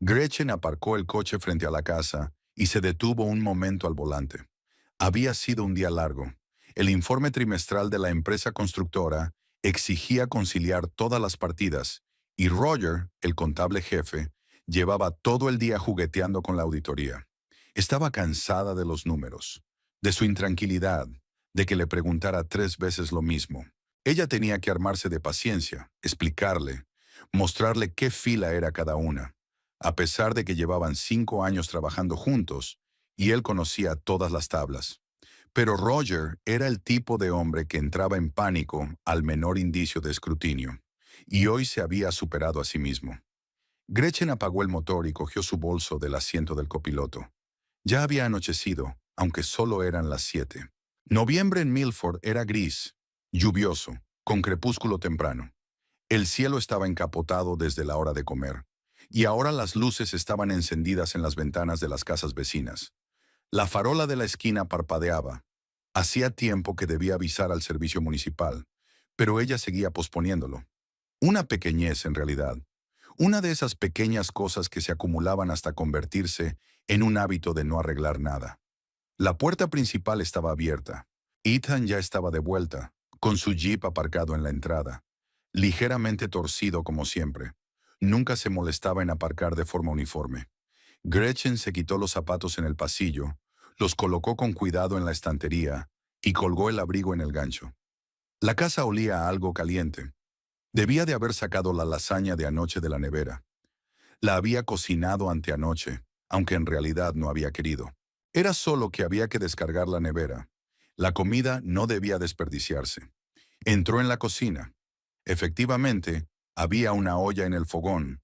Gretchen aparcó el coche frente a la casa y se detuvo un momento al volante. Había sido un día largo. El informe trimestral de la empresa constructora exigía conciliar todas las partidas y Roger, el contable jefe, llevaba todo el día jugueteando con la auditoría. Estaba cansada de los números, de su intranquilidad, de que le preguntara 3 veces lo mismo. Ella tenía que armarse de paciencia, explicarle, mostrarle qué fila era cada una, a pesar de que llevaban 5 años trabajando juntos y él conocía todas las tablas. Pero Roger era el tipo de hombre que entraba en pánico al menor indicio de escrutinio, y hoy se había superado a sí mismo. Gretchen apagó el motor y cogió su bolso del asiento del copiloto. Ya había anochecido, aunque solo eran las 7. Noviembre en Milford era gris, lluvioso, con crepúsculo temprano. El cielo estaba encapotado desde la hora de comer, y ahora las luces estaban encendidas en las ventanas de las casas vecinas. La farola de la esquina parpadeaba. Hacía tiempo que debía avisar al servicio municipal, pero ella seguía posponiéndolo. Una pequeñez, en realidad. Una de esas pequeñas cosas que se acumulaban hasta convertirse en un hábito de no arreglar nada. La puerta principal estaba abierta. Ethan ya estaba de vuelta, con su jeep aparcado en la entrada, ligeramente torcido como siempre. Nunca se molestaba en aparcar de forma uniforme. Gretchen se quitó los zapatos en el pasillo, los colocó con cuidado en la estantería y colgó el abrigo en el gancho. La casa olía a algo caliente. Debía de haber sacado la lasaña de anoche de la nevera. La había cocinado anteanoche, aunque en realidad no había querido. Era solo que había que descargar la nevera. La comida no debía desperdiciarse. Entró en la cocina. Efectivamente, había una olla en el fogón,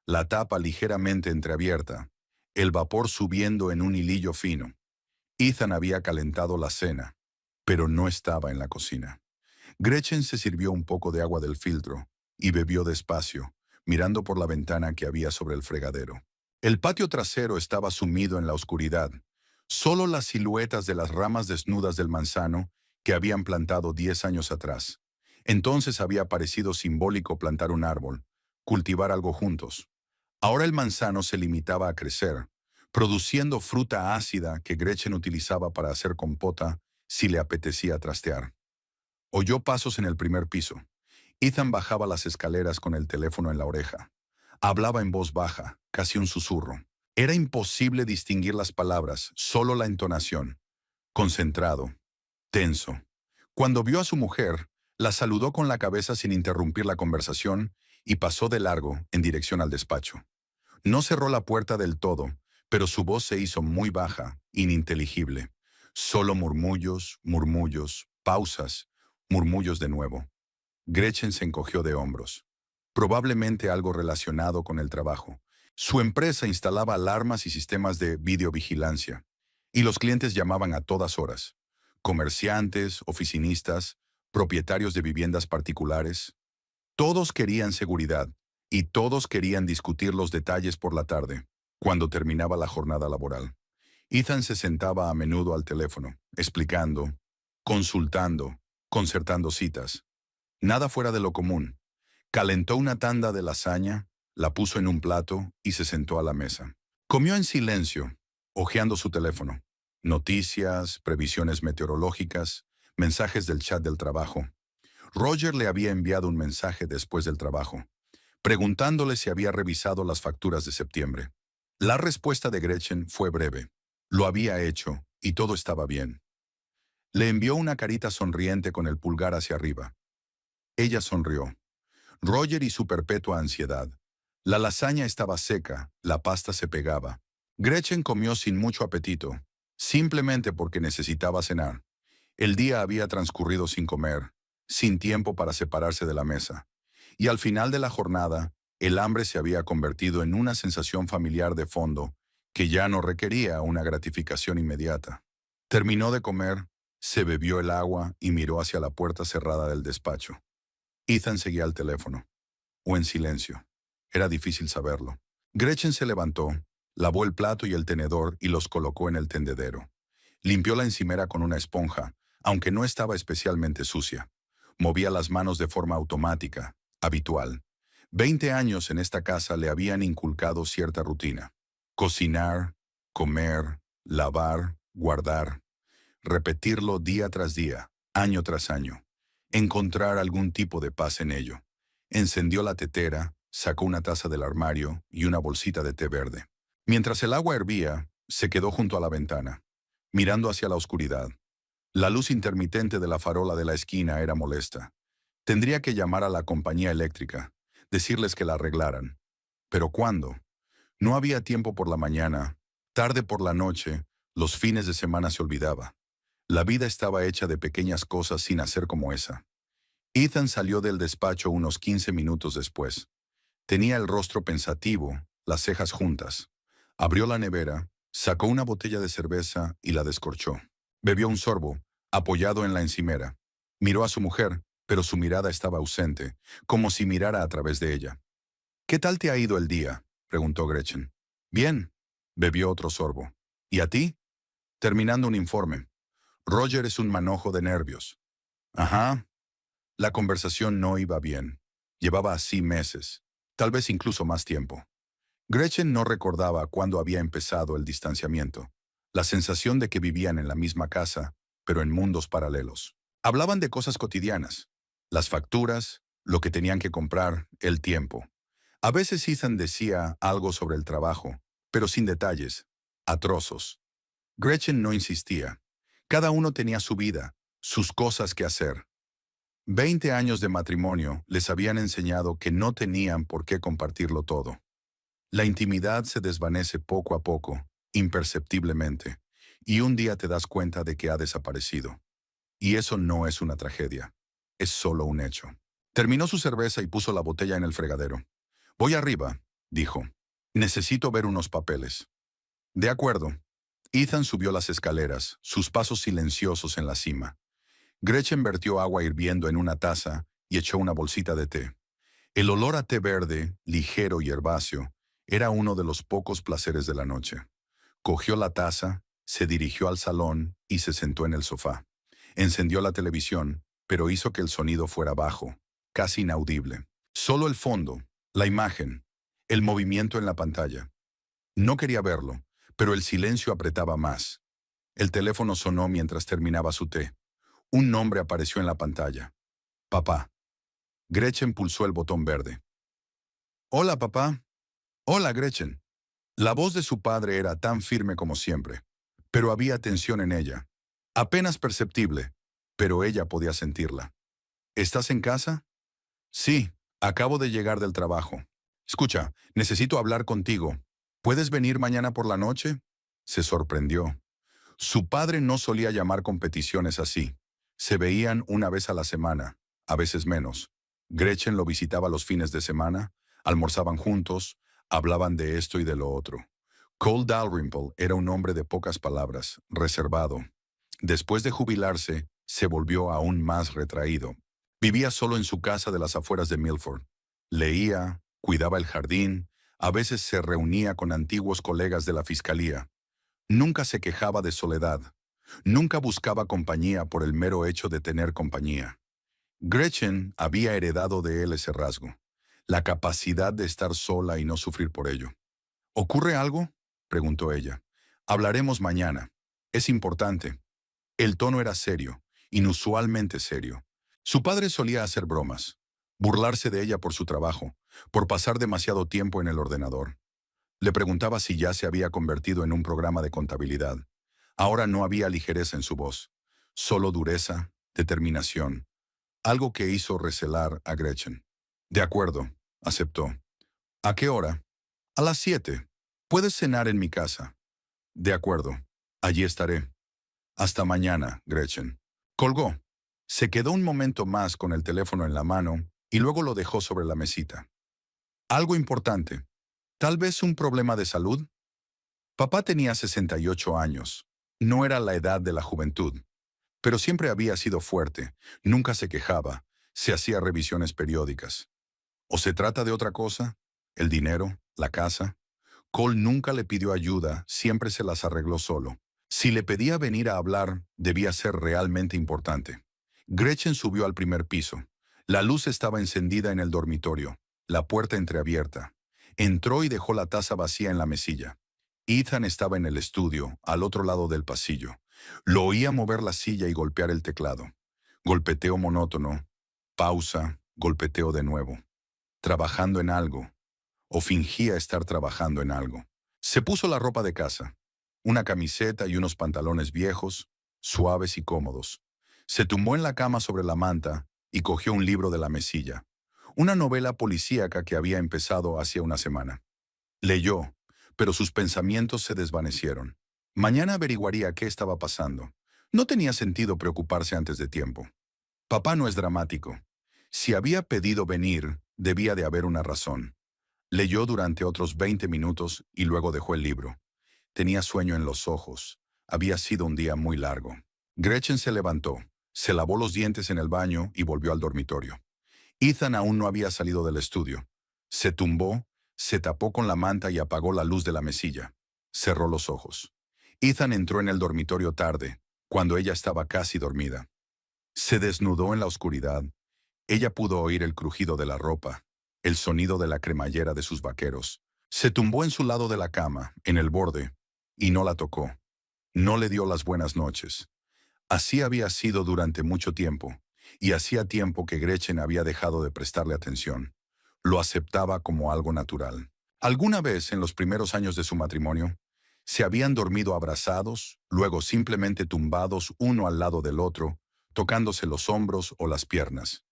la tapa ligeramente entreabierta, el vapor subiendo en un hilillo fino. Ethan había calentado la cena, pero no estaba en la cocina. Gretchen se sirvió un poco de agua del filtro y bebió despacio, mirando por la ventana que había sobre el fregadero. El patio trasero estaba sumido en la oscuridad. Solo las siluetas de las ramas desnudas del manzano que habían plantado 10 años atrás. Entonces había parecido simbólico plantar un árbol, cultivar algo juntos. Ahora el manzano se limitaba a crecer, produciendo fruta ácida que Gretchen utilizaba para hacer compota si le apetecía trastear. Oyó pasos en el primer piso. Ethan bajaba las escaleras con el teléfono en la oreja. Hablaba en voz baja, casi un susurro. Era imposible distinguir las palabras, solo la entonación. Concentrado, tenso. Cuando vio a su mujer, la saludó con la cabeza sin interrumpir la conversación y pasó de largo en dirección al despacho. No cerró la puerta del todo, pero su voz se hizo muy baja, ininteligible. Solo murmullos, murmullos, pausas, murmullos de nuevo. Gretchen se encogió de hombros. Probablemente algo relacionado con el trabajo. Su empresa instalaba alarmas y sistemas de videovigilancia, y los clientes llamaban a todas horas. Comerciantes, oficinistas, propietarios de viviendas particulares. Todos querían seguridad, y todos querían discutir los detalles por la tarde, cuando terminaba la jornada laboral. Ethan se sentaba a menudo al teléfono, explicando, consultando, concertando citas. Nada fuera de lo común. Calentó una tanda de lasaña, la puso en un plato y se sentó a la mesa. Comió en silencio, hojeando su teléfono. Noticias, previsiones meteorológicas, mensajes del chat del trabajo. Roger le había enviado un mensaje después del trabajo, preguntándole si había revisado las facturas de septiembre. La respuesta de Gretchen fue breve. Lo había hecho y todo estaba bien. Le envió una carita sonriente con el pulgar hacia arriba. Ella sonrió. Roger y su perpetua ansiedad. La lasaña estaba seca, la pasta se pegaba. Gretchen comió sin mucho apetito, simplemente porque necesitaba cenar. El día había transcurrido sin comer, sin tiempo para separarse de la mesa. Y al final de la jornada, el hambre se había convertido en una sensación familiar de fondo que ya no requería una gratificación inmediata. Terminó de comer, se bebió el agua y miró hacia la puerta cerrada del despacho. Ethan seguía al teléfono, o en silencio. Era difícil saberlo. Gretchen se levantó, lavó el plato y el tenedor y los colocó en el tendedero. Limpió la encimera con una esponja, aunque no estaba especialmente sucia. Movía las manos de forma automática, habitual. 20 años en esta casa le habían inculcado cierta rutina. Cocinar, comer, lavar, guardar, repetirlo día tras día, año tras año. Encontrar algún tipo de paz en ello. Encendió la tetera, sacó una taza del armario y una bolsita de té verde. Mientras el agua hervía, se quedó junto a la ventana, mirando hacia la oscuridad. La luz intermitente de la farola de la esquina era molesta. Tendría que llamar a la compañía eléctrica, decirles que la arreglaran. ¿Pero cuándo? No había tiempo por la mañana, tarde por la noche, los fines de semana se olvidaba. La vida estaba hecha de pequeñas cosas sin hacer como esa. Ethan salió del despacho unos 15 minutos después. Tenía el rostro pensativo, las cejas juntas. Abrió la nevera, sacó una botella de cerveza y la descorchó. Bebió un sorbo, apoyado en la encimera. Miró a su mujer, pero su mirada estaba ausente, como si mirara a través de ella. ¿Qué tal te ha ido el día?, preguntó Gretchen. Bien. Bebió otro sorbo. ¿Y a ti? Terminando un informe. Roger es un manojo de nervios. Ajá. La conversación no iba bien. Llevaba así meses, tal vez incluso más tiempo. Gretchen no recordaba cuándo había empezado el distanciamiento, la sensación de que vivían en la misma casa, pero en mundos paralelos. Hablaban de cosas cotidianas, las facturas, lo que tenían que comprar, el tiempo. A veces Ethan decía algo sobre el trabajo, pero sin detalles, a trozos. Gretchen no insistía. Cada uno tenía su vida, sus cosas que hacer. 20 años de matrimonio les habían enseñado que no tenían por qué compartirlo todo. La intimidad se desvanece poco a poco, imperceptiblemente, y un día te das cuenta de que ha desaparecido. Y eso no es una tragedia, es solo un hecho. Terminó su cerveza y puso la botella en el fregadero. Voy arriba, dijo. Necesito ver unos papeles. De acuerdo. Ethan subió las escaleras, sus pasos silenciosos en la cima. Gretchen vertió agua hirviendo en una taza y echó una bolsita de té. El olor a té verde, ligero y herbáceo, era uno de los pocos placeres de la noche. Cogió la taza, se dirigió al salón y se sentó en el sofá. Encendió la televisión, pero hizo que el sonido fuera bajo, casi inaudible. Solo el fondo, la imagen, el movimiento en la pantalla. No quería verlo, pero el silencio apretaba más. El teléfono sonó mientras terminaba su té. Un nombre apareció en la pantalla. Papá. Gretchen pulsó el botón verde. Hola, papá. Hola, Gretchen. La voz de su padre era tan firme como siempre, pero había tensión en ella. Apenas perceptible, pero ella podía sentirla. ¿Estás en casa? Sí, acabo de llegar del trabajo. Escucha, necesito hablar contigo. ¿Puedes venir mañana por la noche? Se sorprendió. Su padre no solía llamar competiciones así. Se veían una vez a la semana, a veces menos. Gretchen lo visitaba los fines de semana, almorzaban juntos, hablaban de esto y de lo otro. Cole Dalrymple era un hombre de pocas palabras, reservado. Después de jubilarse, se volvió aún más retraído. Vivía solo en su casa de las afueras de Milford. Leía, cuidaba el jardín, a veces se reunía con antiguos colegas de la fiscalía. Nunca se quejaba de soledad. Nunca buscaba compañía por el mero hecho de tener compañía. Gretchen había heredado de él ese rasgo, la capacidad de estar sola y no sufrir por ello. ¿Ocurre algo?, preguntó ella. Hablaremos mañana. Es importante. El tono era serio, inusualmente serio. Su padre solía hacer bromas, burlarse de ella por su trabajo, por pasar demasiado tiempo en el ordenador. Le preguntaba si ya se había convertido en un programa de contabilidad. Ahora no había ligereza en su voz, solo dureza, determinación, algo que hizo recelar a Gretchen. De acuerdo, aceptó. ¿A qué hora? A las 7. Puedes cenar en mi casa. De acuerdo, allí estaré. Hasta mañana, Gretchen. Colgó. Se quedó un momento más con el teléfono en la mano y luego lo dejó sobre la mesita. Algo importante. ¿Tal vez un problema de salud? Papá tenía 68 años. No era la edad de la juventud, pero siempre había sido fuerte, nunca se quejaba, se hacía revisiones periódicas. ¿O se trata de otra cosa? ¿El dinero? ¿La casa? Cole nunca le pidió ayuda, siempre se las arregló solo. Si le pedía venir a hablar, debía ser realmente importante. Gretchen subió al primer piso. La luz estaba encendida en el dormitorio. la puerta entreabierta. Entró y dejó la taza vacía en la mesilla. Ethan estaba en el estudio, al otro lado del pasillo. Lo oía mover la silla y golpear el teclado. Golpeteo monótono, pausa, golpeteo de nuevo. Trabajando en algo, o fingía estar trabajando en algo. Se puso la ropa de casa, una camiseta y unos pantalones viejos, suaves y cómodos. Se tumbó en la cama sobre la manta y cogió un libro de la mesilla, una novela policíaca que había empezado hacía una semana. Leyó, pero sus pensamientos se desvanecieron. Mañana averiguaría qué estaba pasando. No tenía sentido preocuparse antes de tiempo. Papá no es dramático. Si había pedido venir, debía de haber una razón. Leyó durante otros 20 minutos y luego dejó el libro. Tenía sueño en los ojos. Había sido un día muy largo. Gretchen se levantó, se lavó los dientes en el baño y volvió al dormitorio. Ethan aún no había salido del estudio. Se tumbó, se tapó con la manta y apagó la luz de la mesilla. Cerró los ojos. Ethan entró en el dormitorio tarde, cuando ella estaba casi dormida. Se desnudó en la oscuridad. Ella pudo oír el crujido de la ropa, el sonido de la cremallera de sus vaqueros. Se tumbó en su lado de la cama, en el borde, y no la tocó. No le dio las buenas noches. Así había sido durante mucho tiempo, y hacía tiempo que Gretchen había dejado de prestarle atención. Lo aceptaba como algo natural. Alguna vez, en los primeros años de su matrimonio, se habían dormido abrazados, luego simplemente tumbados uno al lado del otro, tocándose los hombros o las piernas.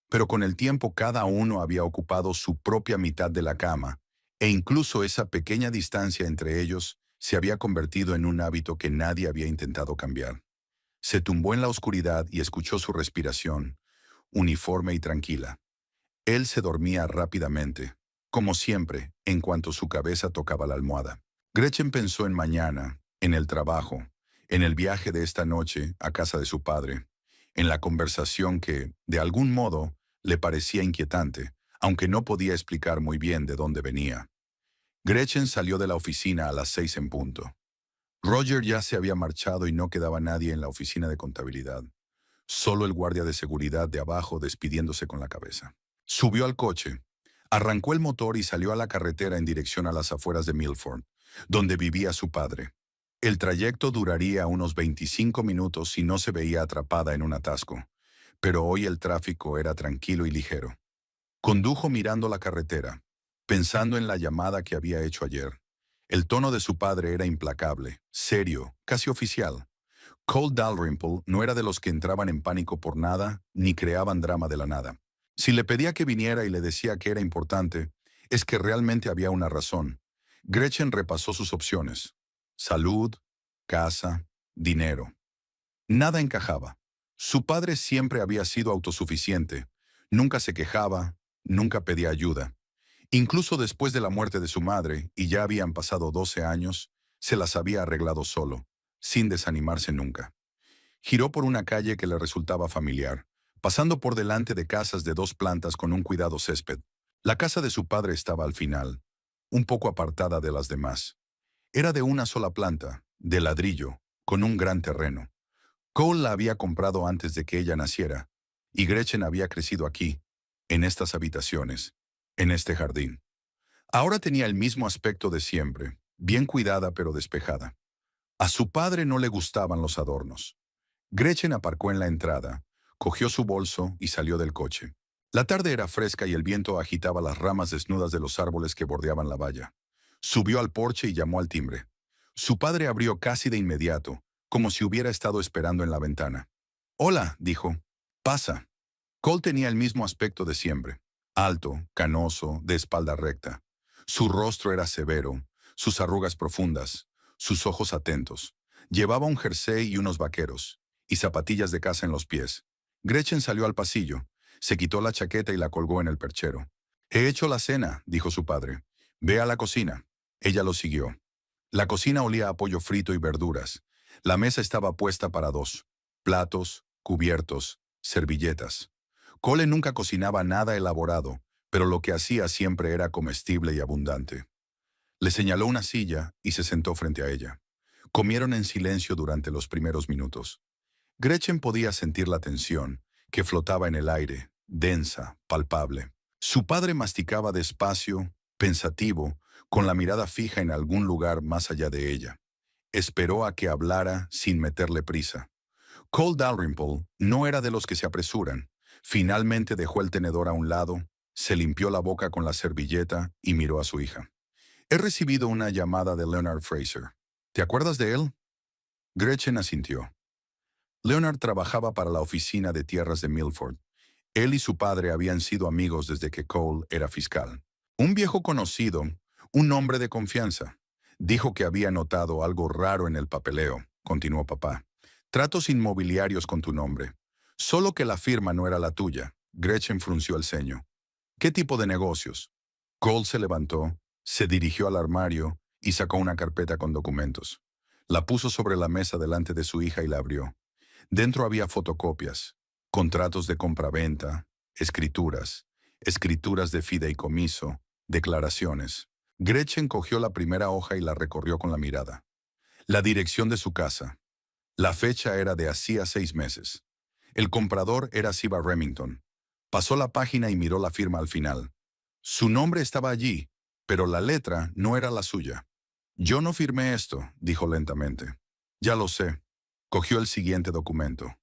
Pero con el tiempo cada uno había ocupado su propia mitad de la cama, e incluso esa pequeña distancia entre ellos se había convertido en un hábito que nadie había intentado cambiar. Se tumbó en la oscuridad y escuchó su respiración, uniforme y tranquila. Él se dormía rápidamente, como siempre, en cuanto su cabeza tocaba la almohada. Gretchen pensó en mañana, en el trabajo, en el viaje de esta noche a casa de su padre, en la conversación que, de algún modo, le parecía inquietante, aunque no podía explicar muy bien de dónde venía. Gretchen salió de la oficina a las 6 en punto. Roger ya se había marchado y no quedaba nadie en la oficina de contabilidad. Solo el guardia de seguridad de abajo despidiéndose con la cabeza. Subió al coche, arrancó el motor y salió a la carretera en dirección a las afueras de Milford, donde vivía su padre. El trayecto duraría unos 25 minutos si no se veía atrapada en un atasco, pero hoy el tráfico era tranquilo y ligero. Condujo mirando la carretera, pensando en la llamada que había hecho ayer. El tono de su padre era implacable, serio, casi oficial. Cole Dalrymple no era de los que entraban en pánico por nada ni creaban drama de la nada. Si le pedía que viniera y le decía que era importante, es que realmente había una razón. Gretchen repasó sus opciones. Salud, casa, dinero. Nada encajaba. Su padre siempre había sido autosuficiente. Nunca se quejaba, nunca pedía ayuda. Incluso después de la muerte de su madre, y ya habían pasado 12 años, se las había arreglado solo, sin desanimarse nunca. Giró por una calle que le resultaba familiar, pasando por delante de casas de 2 plantas con un cuidado césped. La casa de su padre estaba al final, un poco apartada de las demás. Era de una sola planta, de ladrillo, con un gran terreno. Cole la había comprado antes de que ella naciera, y Gretchen había crecido aquí, en estas habitaciones, en este jardín. Ahora tenía el mismo aspecto de siempre, bien cuidada pero despejada. A su padre no le gustaban los adornos. Gretchen aparcó en la entrada, cogió su bolso y salió del coche. La tarde era fresca y el viento agitaba las ramas desnudas de los árboles que bordeaban la valla. Subió al porche y llamó al timbre. Su padre abrió casi de inmediato, como si hubiera estado esperando en la ventana. «Hola», dijo. «Pasa». Cole tenía el mismo aspecto de siempre. Alto, canoso, de espalda recta. Su rostro era severo, sus arrugas profundas, sus ojos atentos. Llevaba un jersey y unos vaqueros, y zapatillas de casa en los pies. Gretchen salió al pasillo, se quitó la chaqueta y la colgó en el perchero. «He hecho la cena», dijo su padre. «Ve a la cocina». Ella lo siguió. La cocina olía a pollo frito y verduras. La mesa estaba puesta para 2. Platos, cubiertos, servilletas. Cole nunca cocinaba nada elaborado, pero lo que hacía siempre era comestible y abundante. Le señaló una silla y se sentó frente a ella. Comieron en silencio durante los primeros minutos. Gretchen podía sentir la tensión, que flotaba en el aire, densa, palpable. Su padre masticaba despacio, pensativo, con la mirada fija en algún lugar más allá de ella. Esperó a que hablara sin meterle prisa. Cole Dalrymple no era de los que se apresuran. Finalmente dejó el tenedor a un lado, se limpió la boca con la servilleta y miró a su hija. He recibido una llamada de Leonard Fraser. ¿Te acuerdas de él? Gretchen asintió. Leonard trabajaba para la oficina de tierras de Milford. Él y su padre habían sido amigos desde que Cole era fiscal. Un viejo conocido, un hombre de confianza, dijo que había notado algo raro en el papeleo, continuó papá. Tratos inmobiliarios con tu nombre. Solo que la firma no era la tuya. Gretchen frunció el ceño. ¿Qué tipo de negocios? Cole se levantó, se dirigió al armario y sacó una carpeta con documentos. La puso sobre la mesa delante de su hija y la abrió. Dentro había fotocopias, contratos de compraventa, escrituras de fideicomiso, declaraciones. Gretchen cogió la primera hoja y la recorrió con la mirada. La dirección de su casa. La fecha era de hacía 6 meses. El comprador era Siba Remington. Pasó la página y miró la firma al final. Su nombre estaba allí, pero la letra no era la suya. Yo no firmé esto, dijo lentamente. Ya lo sé. Cogió el siguiente documento.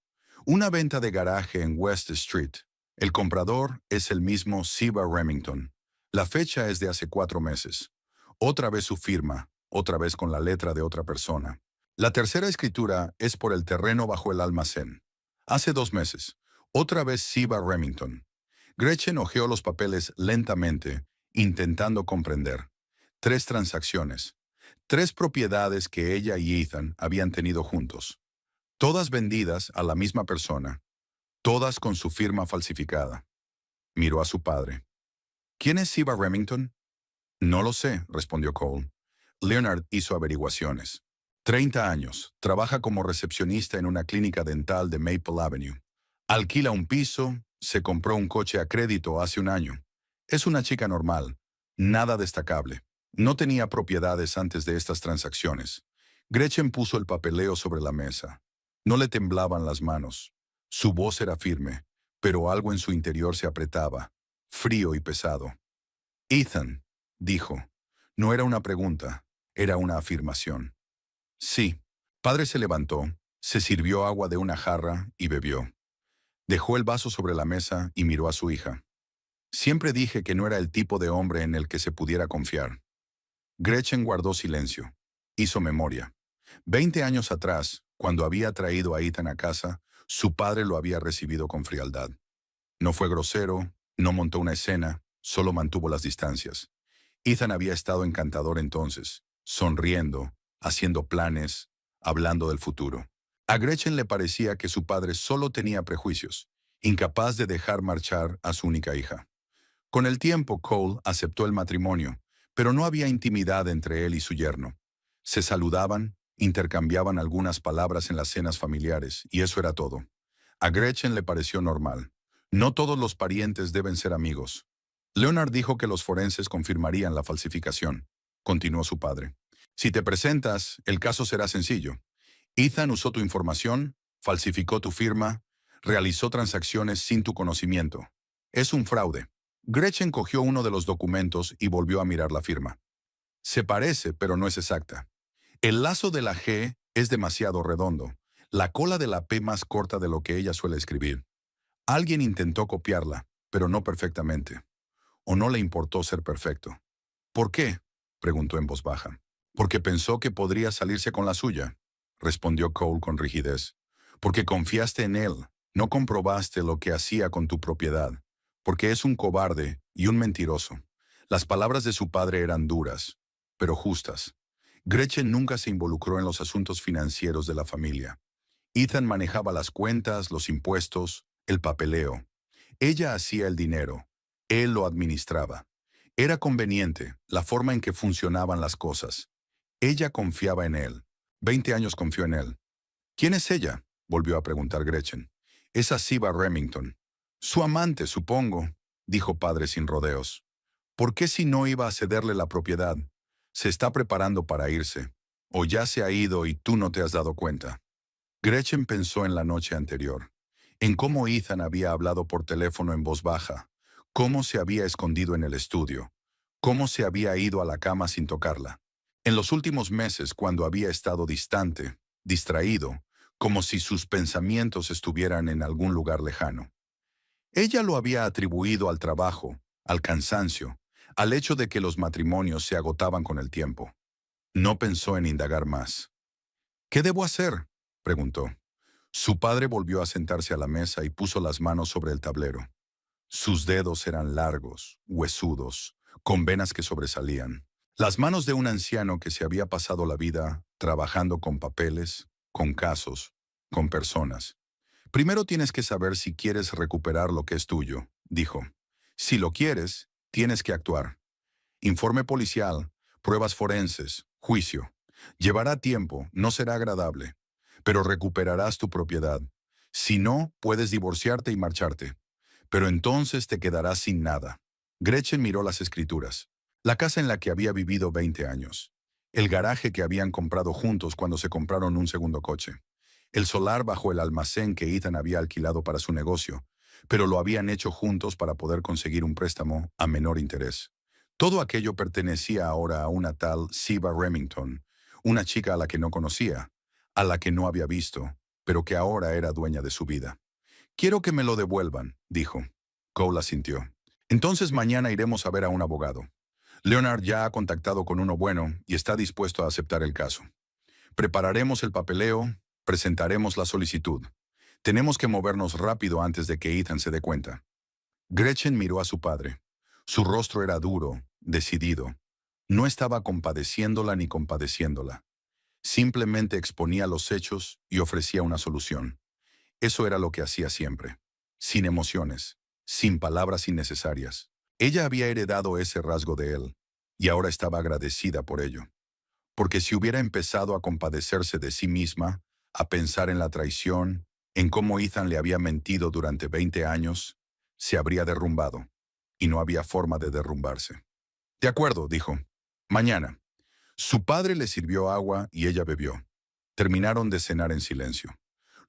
Una venta de garaje en West Street. El comprador es el mismo Siba Remington. La fecha es de hace 4 meses. Otra vez su firma, otra vez con la letra de otra persona. La tercera escritura es por el terreno bajo el almacén. Hace 2 meses. Otra vez Siba Remington. Gretchen hojeó los papeles lentamente, intentando comprender. 3 transacciones. 3 propiedades que ella y Ethan habían tenido juntos. Todas vendidas a la misma persona. Todas con su firma falsificada. Miró a su padre. ¿Quién es Siba Remington? No lo sé, respondió Cole. Leonard hizo averiguaciones. 30 años. Trabaja como recepcionista en una clínica dental de Maple Avenue. Alquila un piso. Se compró un coche a crédito hace un año. Es una chica normal. Nada destacable. No tenía propiedades antes de estas transacciones. Gretchen puso el papeleo sobre la mesa. No le temblaban las manos. Su voz era firme, pero algo en su interior se apretaba, frío y pesado. Ethan, dijo. No era una pregunta, era una afirmación. Sí. Padre se levantó, se sirvió agua de una jarra y bebió. Dejó el vaso sobre la mesa y miró a su hija. Siempre dije que no era el tipo de hombre en el que se pudiera confiar. Gretchen guardó silencio. Hizo memoria. 20 años atrás, cuando había traído a Ethan a casa, su padre lo había recibido con frialdad. No fue grosero, no montó una escena, solo mantuvo las distancias. Ethan había estado encantador entonces, sonriendo, haciendo planes, hablando del futuro. A Gretchen le parecía que su padre solo tenía prejuicios, incapaz de dejar marchar a su única hija. Con el tiempo, Cole aceptó el matrimonio, pero no había intimidad entre él y su yerno. Se saludaban, intercambiaban algunas palabras en las cenas familiares, y eso era todo. A Gretchen le pareció normal. No todos los parientes deben ser amigos. Leonard dijo que los forenses confirmarían la falsificación, continuó su padre. Si te presentas, el caso será sencillo. Ethan usó tu información, falsificó tu firma, realizó transacciones sin tu conocimiento. Es un fraude. Gretchen cogió uno de los documentos y volvió a mirar la firma. Se parece, pero no es exacta. El lazo de la G es demasiado redondo, la cola de la P más corta de lo que ella suele escribir. Alguien intentó copiarla, pero no perfectamente. O no le importó ser perfecto. ¿Por qué?, preguntó en voz baja. Porque pensó que podría salirse con la suya, respondió Cole con rigidez. Porque confiaste en él, no comprobaste lo que hacía con tu propiedad. Porque es un cobarde y un mentiroso. Las palabras de su padre eran duras, pero justas. Gretchen nunca se involucró en los asuntos financieros de la familia. Ethan manejaba las cuentas, los impuestos, el papeleo. Ella hacía el dinero. Él lo administraba. Era conveniente la forma en que funcionaban las cosas. Ella confiaba en él. 20 años confió en él. ¿Quién es ella?, volvió a preguntar Gretchen. Es Siba Remington. Su amante, supongo, dijo padre sin rodeos. ¿Por qué si no iba a cederle la propiedad? Se está preparando para irse. O ya se ha ido y tú no te has dado cuenta. Gretchen pensó en la noche anterior, en cómo Ethan había hablado por teléfono en voz baja, cómo se había escondido en el estudio, cómo se había ido a la cama sin tocarla. En los últimos meses, cuando había estado distante, distraído, como si sus pensamientos estuvieran en algún lugar lejano. Ella lo había atribuido al trabajo, al cansancio, al hecho de que los matrimonios se agotaban con el tiempo. No pensó en indagar más. ¿Qué debo hacer?, preguntó. Su padre volvió a sentarse a la mesa y puso las manos sobre el tablero. Sus dedos eran largos, huesudos, con venas que sobresalían. Las manos de un anciano que se había pasado la vida trabajando con papeles, con casos, con personas. Primero tienes que saber si quieres recuperar lo que es tuyo, dijo. Si lo quieres, tienes que actuar. Informe policial, pruebas forenses, juicio. Llevará tiempo, no será agradable, pero recuperarás tu propiedad. Si no, puedes divorciarte y marcharte. Pero entonces te quedarás sin nada. Gretchen miró las escrituras. La casa en la que había vivido 20 años. El garaje que habían comprado juntos cuando se compraron un segundo coche. El solar bajo el almacén que Ethan había alquilado para su negocio, pero lo habían hecho juntos para poder conseguir un préstamo a menor interés. Todo aquello pertenecía ahora a una tal Siva Remington, una chica a la que no conocía, a la que no había visto, pero que ahora era dueña de su vida. Quiero que me lo devuelvan, dijo. Cole asintió. Entonces mañana iremos a ver a un abogado. Leonard ya ha contactado con uno bueno y está dispuesto a aceptar el caso. Prepararemos el papeleo, presentaremos la solicitud. Tenemos que movernos rápido antes de que Ethan se dé cuenta. Gretchen miró a su padre. Su rostro era duro, decidido. No estaba compadeciéndola ni compadeciéndola. Simplemente exponía los hechos y ofrecía una solución. Eso era lo que hacía siempre. Sin emociones, sin palabras innecesarias. Ella había heredado ese rasgo de él, y ahora estaba agradecida por ello. Porque si hubiera empezado a compadecerse de sí misma, a pensar en la traición, en cómo Ethan le había mentido durante 20 años, se habría derrumbado, y no había forma de derrumbarse. De acuerdo, dijo. Mañana. Su padre le sirvió agua y ella bebió. Terminaron de cenar en silencio.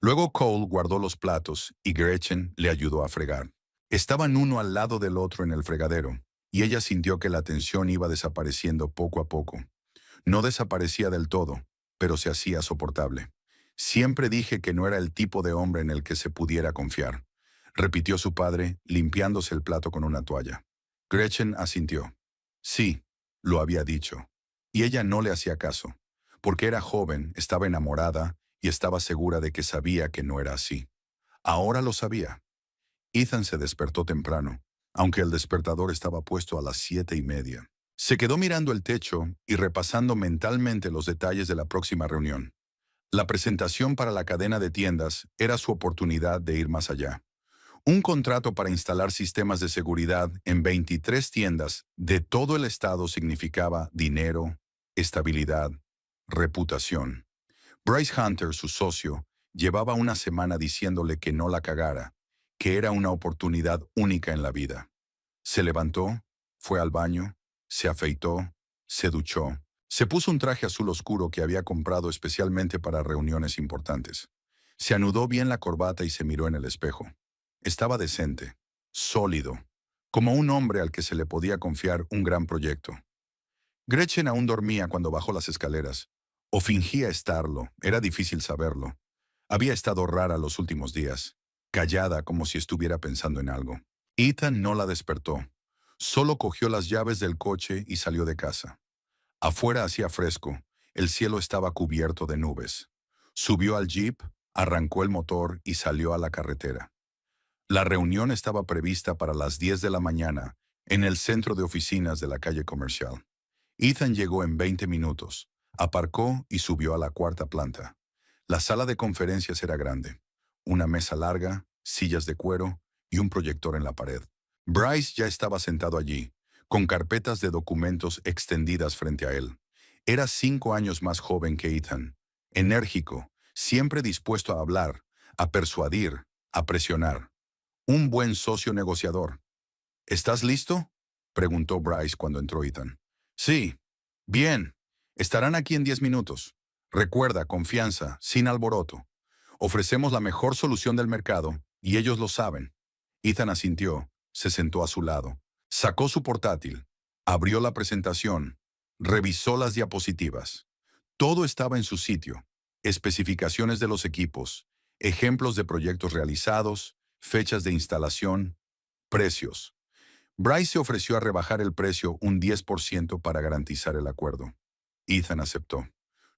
Luego Cole guardó los platos y Gretchen le ayudó a fregar. Estaban uno al lado del otro en el fregadero, y ella sintió que la tensión iba desapareciendo poco a poco. No desaparecía del todo, pero se hacía soportable. Siempre dije que no era el tipo de hombre en el que se pudiera confiar, repitió su padre, limpiándose el plato con una toalla. Gretchen asintió. Sí, lo había dicho. Y ella no le hacía caso, porque era joven, estaba enamorada y estaba segura de que sabía que no era así. Ahora lo sabía. Ethan se despertó temprano, aunque el despertador estaba puesto a las 7:30. Se quedó mirando el techo y repasando mentalmente los detalles de la próxima reunión. La presentación para la cadena de tiendas era su oportunidad de ir más allá. Un contrato para instalar sistemas de seguridad en 23 tiendas de todo el estado significaba dinero, estabilidad, reputación. Bryce Hunter, su socio, llevaba una semana diciéndole que no la cagara, que era una oportunidad única en la vida. Se levantó, fue al baño, se afeitó, se duchó, se puso un traje azul oscuro que había comprado especialmente para reuniones importantes. Se anudó bien la corbata y se miró en el espejo. Estaba decente, sólido, como un hombre al que se le podía confiar un gran proyecto. Gretchen aún dormía cuando bajó las escaleras, o fingía estarlo, era difícil saberlo. Había estado rara los últimos días, callada como si estuviera pensando en algo. Ethan no la despertó. Solo cogió las llaves del coche y salió de casa. Afuera hacía fresco, el cielo estaba cubierto de nubes. Subió al jeep, arrancó el motor y salió a la carretera. La reunión estaba prevista para las 10 de la mañana en el centro de oficinas de la calle comercial. Ethan llegó en 20 minutos, aparcó y subió a la cuarta planta. La sala de conferencias era grande. Una mesa larga, sillas de cuero y un proyector en la pared. Bryce ya estaba sentado allí, con carpetas de documentos extendidas frente a él. Era 5 años más joven que Ethan, enérgico, siempre dispuesto a hablar, a persuadir, a presionar. Un buen socio negociador. ¿Estás listo?, preguntó Bryce cuando entró Ethan. Sí. Bien. Estarán aquí en 10 minutos. Recuerda, confianza, sin alboroto. Ofrecemos la mejor solución del mercado, y ellos lo saben. Ethan asintió, se sentó a su lado, sacó su portátil, abrió la presentación, revisó las diapositivas. Todo estaba en su sitio: especificaciones de los equipos, ejemplos de proyectos realizados, fechas de instalación, precios. Bryce se ofreció a rebajar el precio un 10% para garantizar el acuerdo. Ethan aceptó.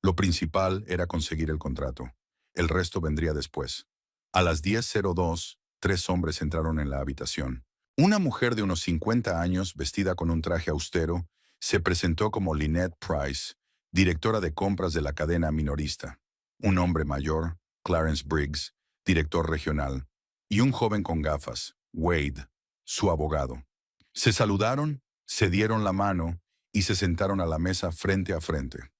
Lo principal era conseguir el contrato. El resto vendría después. A las 10:02, 3 hombres entraron en la habitación. Una mujer de unos 50 años, vestida con un traje austero, se presentó como Lynette Price, directora de compras de la cadena minorista. Un hombre mayor, Clarence Briggs, director regional, y un joven con gafas, Wade, su abogado. Se saludaron, se dieron la mano y se sentaron a la mesa frente a frente.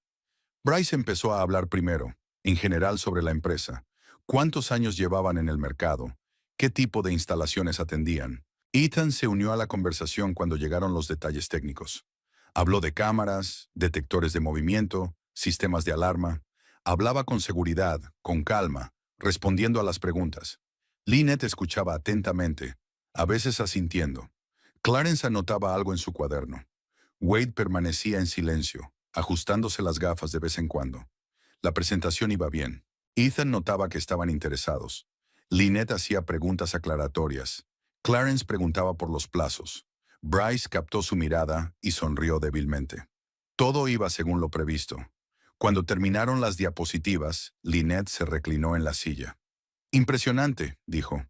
Bryce empezó a hablar primero, en general sobre la empresa, cuántos años llevaban en el mercado, qué tipo de instalaciones atendían. Ethan se unió a la conversación cuando llegaron los detalles técnicos. Habló de cámaras, detectores de movimiento, sistemas de alarma. Hablaba con seguridad, con calma, respondiendo a las preguntas. Lynette escuchaba atentamente, a veces asintiendo. Clarence anotaba algo en su cuaderno. Wade permanecía en silencio, ajustándose las gafas de vez en cuando. La presentación iba bien. Ethan notaba que estaban interesados. Lynette hacía preguntas aclaratorias. Clarence preguntaba por los plazos. Bryce captó su mirada y sonrió débilmente. Todo iba según lo previsto. Cuando terminaron las diapositivas, Lynette se reclinó en la silla. Impresionante, dijo.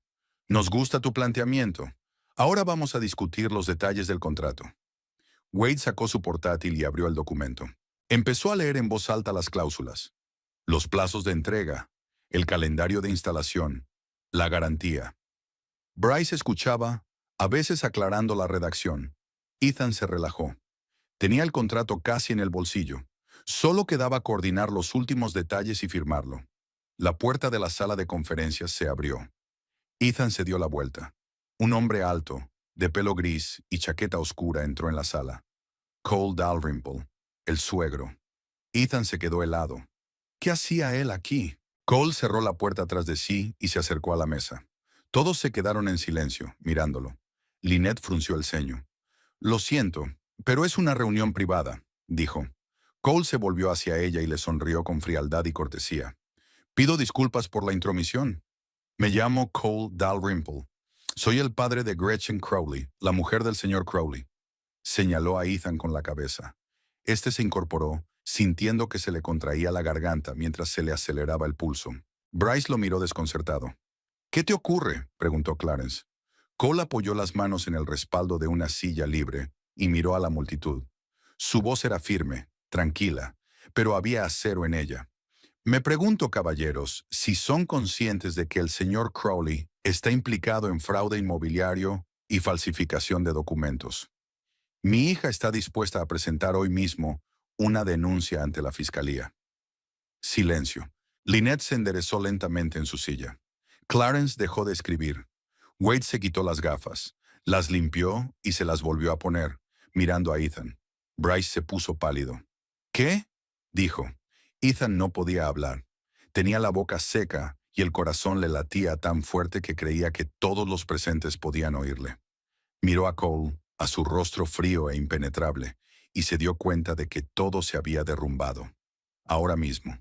Nos gusta tu planteamiento. Ahora vamos a discutir los detalles del contrato. Wade sacó su portátil y abrió el documento. Empezó a leer en voz alta las cláusulas, los plazos de entrega, el calendario de instalación, la garantía. Bryce escuchaba, a veces aclarando la redacción. Ethan se relajó. Tenía el contrato casi en el bolsillo. Solo quedaba coordinar los últimos detalles y firmarlo. La puerta de la sala de conferencias se abrió. Ethan se dio la vuelta. Un hombre alto, de pelo gris y chaqueta oscura entró en la sala. Cole Dalrymple, el suegro. Ethan se quedó helado. ¿Qué hacía él aquí? Cole cerró la puerta tras de sí y se acercó a la mesa. Todos se quedaron en silencio, mirándolo. Lynette frunció el ceño. Lo siento, pero es una reunión privada, dijo. Cole se volvió hacia ella y le sonrió con frialdad y cortesía. Pido disculpas por la intromisión. Me llamo Cole Dalrymple. Soy el padre de Gretchen Crowley, la mujer del señor Crowley. Señaló a Ethan con la cabeza. Este se incorporó, sintiendo que se le contraía la garganta mientras se le aceleraba el pulso. Bryce lo miró desconcertado. ¿Qué te ocurre?, preguntó Clarence. Cole apoyó las manos en el respaldo de una silla libre y miró a la multitud. Su voz era firme, tranquila, pero había acero en ella. Me pregunto, caballeros, si son conscientes de que el señor Crowley está implicado en fraude inmobiliario y falsificación de documentos. Mi hija está dispuesta a presentar hoy mismo una denuncia ante la fiscalía. Silencio. Lynette se enderezó lentamente en su silla. Clarence dejó de escribir. Wade se quitó las gafas, las limpió y se las volvió a poner, mirando a Ethan. Bryce se puso pálido. ¿Qué?, dijo. Ethan no podía hablar. Tenía la boca seca y el corazón le latía tan fuerte que creía que todos los presentes podían oírle. Miró a Cole, a su rostro frío e impenetrable, y se dio cuenta de que todo se había derrumbado. Ahora mismo,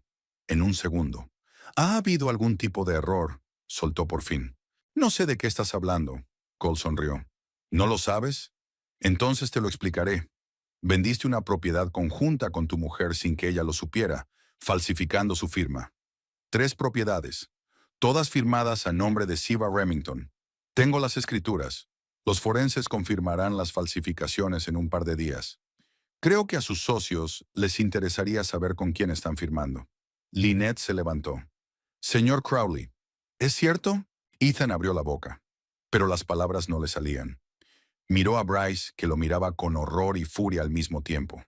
en un segundo. ¿Ha habido algún tipo de error?, soltó por fin. No sé de qué estás hablando. Cole sonrió. ¿No lo sabes? Entonces te lo explicaré. Vendiste una propiedad conjunta con tu mujer sin que ella lo supiera, falsificando su firma. 3 propiedades, todas firmadas a nombre de Siva Remington. Tengo las escrituras. Los forenses confirmarán las falsificaciones en un par de días. Creo que a sus socios les interesaría saber con quién están firmando. Lynette se levantó. Señor Crowley, ¿es cierto? Ethan abrió la boca, pero las palabras no le salían. Miró a Bryce, que lo miraba con horror y furia al mismo tiempo.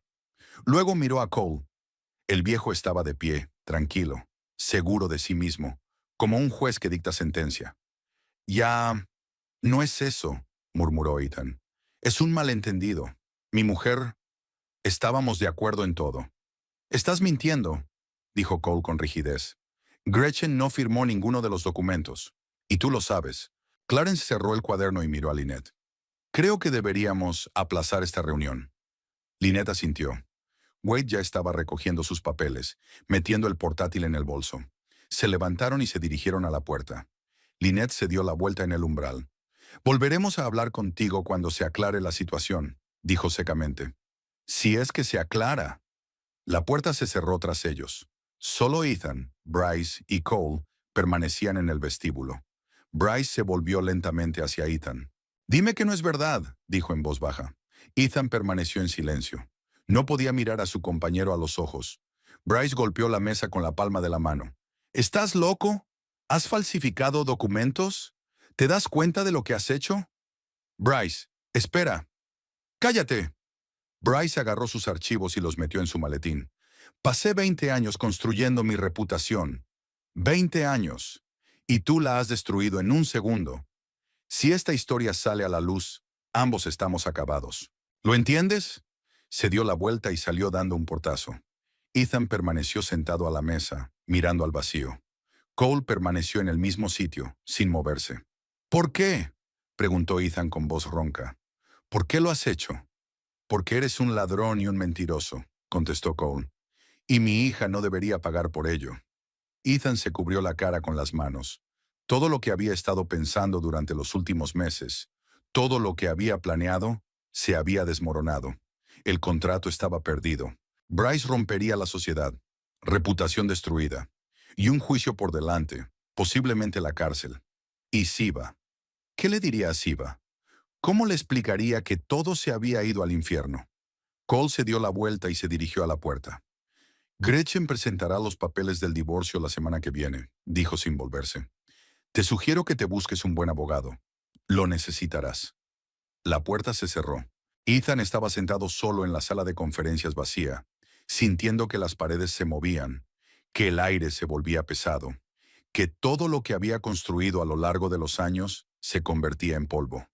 Luego miró a Cole. El viejo estaba de pie, tranquilo, seguro de sí mismo, como un juez que dicta sentencia. Ya, no es eso, murmuró Ethan. Es un malentendido. Mi mujer... Estábamos de acuerdo en todo. Estás mintiendo, dijo Cole con rigidez. Gretchen no firmó ninguno de los documentos. Y tú lo sabes. Clarence cerró el cuaderno y miró a Lynette. Creo que deberíamos aplazar esta reunión. Lynette asintió. Wade ya estaba recogiendo sus papeles, metiendo el portátil en el bolso. Se levantaron y se dirigieron a la puerta. Lynette se dio la vuelta en el umbral. «Volveremos a hablar contigo cuando se aclare la situación», dijo secamente. «Si es que se aclara». La puerta se cerró tras ellos. Solo Ethan, Bryce y Cole permanecían en el vestíbulo. Bryce se volvió lentamente hacia Ethan. «Dime que no es verdad», dijo en voz baja. Ethan permaneció en silencio. No podía mirar a su compañero a los ojos. Bryce golpeó la mesa con la palma de la mano. «¿Estás loco? ¿Has falsificado documentos? ¿Te das cuenta de lo que has hecho?» «Bryce, espera». «Cállate». Bryce agarró sus archivos y los metió en su maletín. «Pasé 20 años construyendo mi reputación. 20 años. Y tú la has destruido en un segundo. Si esta historia sale a la luz, ambos estamos acabados. ¿Lo entiendes?» Se dio la vuelta y salió dando un portazo. Ethan permaneció sentado a la mesa, mirando al vacío. Cole permaneció en el mismo sitio, sin moverse. «¿Por qué?», preguntó Ethan con voz ronca. «¿Por qué lo has hecho?» «Porque eres un ladrón y un mentiroso», contestó Cole. «Y mi hija no debería pagar por ello». Ethan se cubrió la cara con las manos. Todo lo que había estado pensando durante los últimos meses, todo lo que había planeado, se había desmoronado. El contrato estaba perdido. Bryce rompería la sociedad, reputación destruida, y un juicio por delante, posiblemente la cárcel. ¿Y Siva? ¿Qué le diría a Siva? ¿Cómo le explicaría que todo se había ido al infierno? Cole se dio la vuelta y se dirigió a la puerta. «Gretchen presentará los papeles del divorcio la semana que viene», dijo sin volverse. «Te sugiero que te busques un buen abogado. Lo necesitarás». La puerta se cerró. Ethan estaba sentado solo en la sala de conferencias vacía, sintiendo que las paredes se movían, que el aire se volvía pesado, que todo lo que había construido a lo largo de los años se convertía en polvo.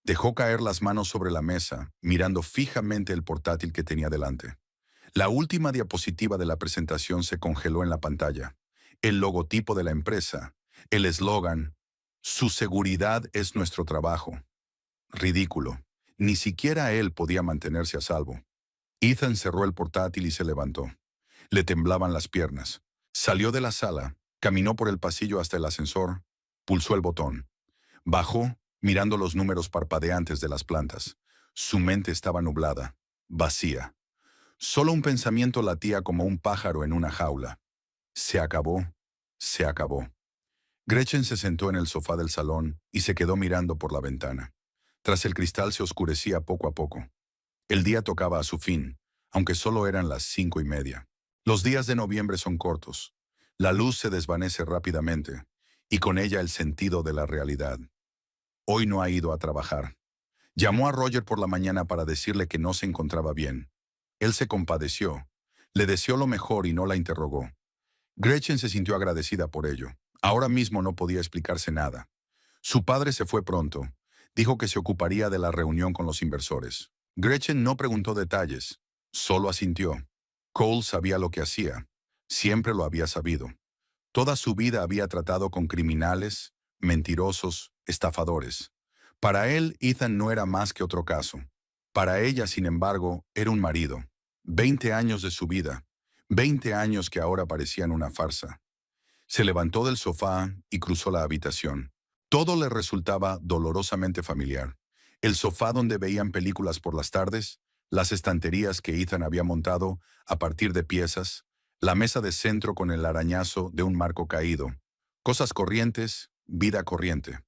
Dejó caer las manos sobre la mesa, mirando fijamente el portátil que tenía delante. La última diapositiva de la presentación se congeló en la pantalla. El logotipo de la empresa, el eslogan, «Su seguridad es nuestro trabajo». Ridículo. Ni siquiera él podía mantenerse a salvo. Ethan cerró el portátil y se levantó. Le temblaban las piernas. Salió de la sala, caminó por el pasillo hasta el ascensor, pulsó el botón. Bajó, mirando los números parpadeantes de las plantas. Su mente estaba nublada, vacía. Solo un pensamiento latía como un pájaro en una jaula. Se acabó, se acabó. Gretchen se sentó en el sofá del salón y se quedó mirando por la ventana. Tras el cristal se oscurecía poco a poco. El día tocaba a su fin, aunque solo eran las 5:30. Los días de noviembre son cortos. La luz se desvanece rápidamente, y con ella el sentido de la realidad. Hoy no ha ido a trabajar. Llamó a Roger por la mañana para decirle que no se encontraba bien. Él se compadeció, le deseó lo mejor y no la interrogó. Gretchen se sintió agradecida por ello. Ahora mismo no podía explicarse nada. Su padre se fue pronto. Dijo que se ocuparía de la reunión con los inversores. Gretchen no preguntó detalles, solo asintió. Cole sabía lo que hacía. Siempre lo había sabido. Toda su vida había tratado con criminales, mentirosos, estafadores. Para él, Ethan no era más que otro caso. Para ella, sin embargo, era un marido. 20 años de su vida. 20 años que ahora parecían una farsa. Se levantó del sofá y cruzó la habitación. Todo le resultaba dolorosamente familiar. El sofá donde veían películas por las tardes, las estanterías que Ethan había montado a partir de piezas, la mesa de centro con el arañazo de un marco caído. Cosas corrientes, vida corriente.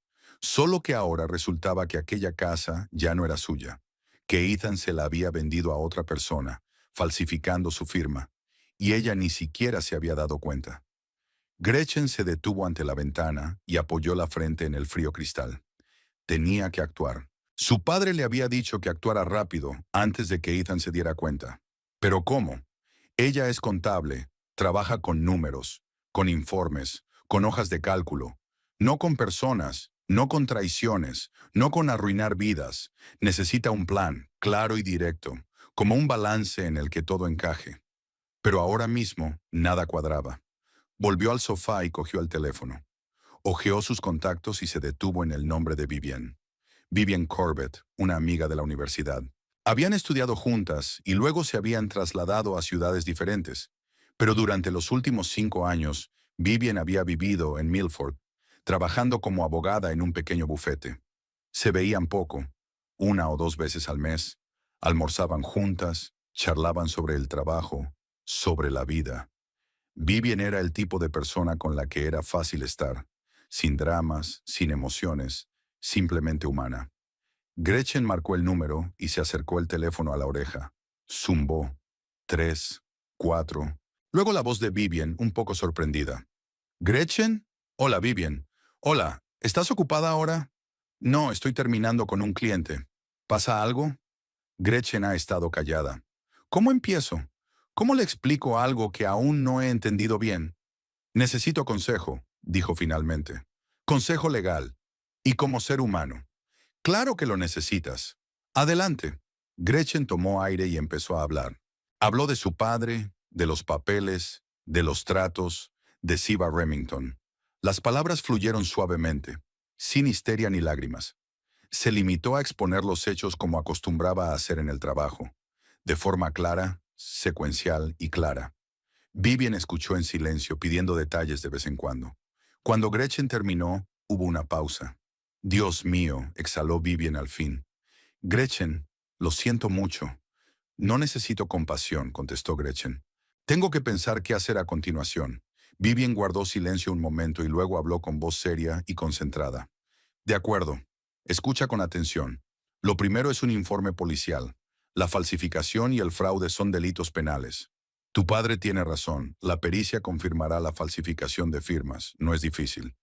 Solo que ahora resultaba que aquella casa ya no era suya, que Ethan se la había vendido a otra persona, falsificando su firma, y ella ni siquiera se había dado cuenta. Gretchen se detuvo ante la ventana y apoyó la frente en el frío cristal. Tenía que actuar. Su padre le había dicho que actuara rápido antes de que Ethan se diera cuenta. ¿Pero cómo? Ella es contable, trabaja con números, con informes, con hojas de cálculo, no con personas, no con traiciones, no con arruinar vidas. Necesita un plan, claro y directo, como un balance en el que todo encaje. Pero ahora mismo nada cuadraba. Volvió al sofá y cogió el teléfono. Hojeó sus contactos y se detuvo en el nombre de Vivian. Vivian Corbett, una amiga de la universidad. Habían estudiado juntas y luego se habían trasladado a ciudades diferentes. Pero durante los últimos 5 años, Vivian había vivido en Milford, trabajando como abogada en un pequeño bufete. Se veían poco, 1 o 2 veces al mes, almorzaban juntas, charlaban sobre el trabajo, sobre la vida. Vivian era el tipo de persona con la que era fácil estar, sin dramas, sin emociones, simplemente humana. Gretchen marcó el número y se acercó el teléfono a la oreja. Zumbó. 3, 4. Luego la voz de Vivian, un poco sorprendida. ¿Gretchen? Hola, Vivian. Hola, ¿estás ocupada ahora? No, estoy terminando con un cliente. ¿Pasa algo? Gretchen ha estado callada. ¿Cómo empiezo? ¿Cómo le explico algo que aún no he entendido bien? Necesito consejo, dijo finalmente. Consejo legal. Y como ser humano. Claro que lo necesitas. Adelante. Gretchen tomó aire y empezó a hablar. Habló de su padre, de los papeles, de los tratos, de Siva Remington. Las palabras fluyeron suavemente, sin histeria ni lágrimas. Se limitó a exponer los hechos como acostumbraba a hacer en el trabajo, de forma clara, secuencial y clara. Vivian escuchó en silencio, pidiendo detalles de vez en cuando. Cuando Gretchen terminó, hubo una pausa. Dios mío, exhaló Vivian al fin. Gretchen, lo siento mucho. No necesito compasión, contestó Gretchen. Tengo que pensar qué hacer a continuación. Vivian guardó silencio un momento y luego habló con voz seria y concentrada. De acuerdo. Escucha con atención. Lo primero es un informe policial. La falsificación y el fraude son delitos penales. Tu padre tiene razón. La pericia confirmará la falsificación de firmas. No es difícil.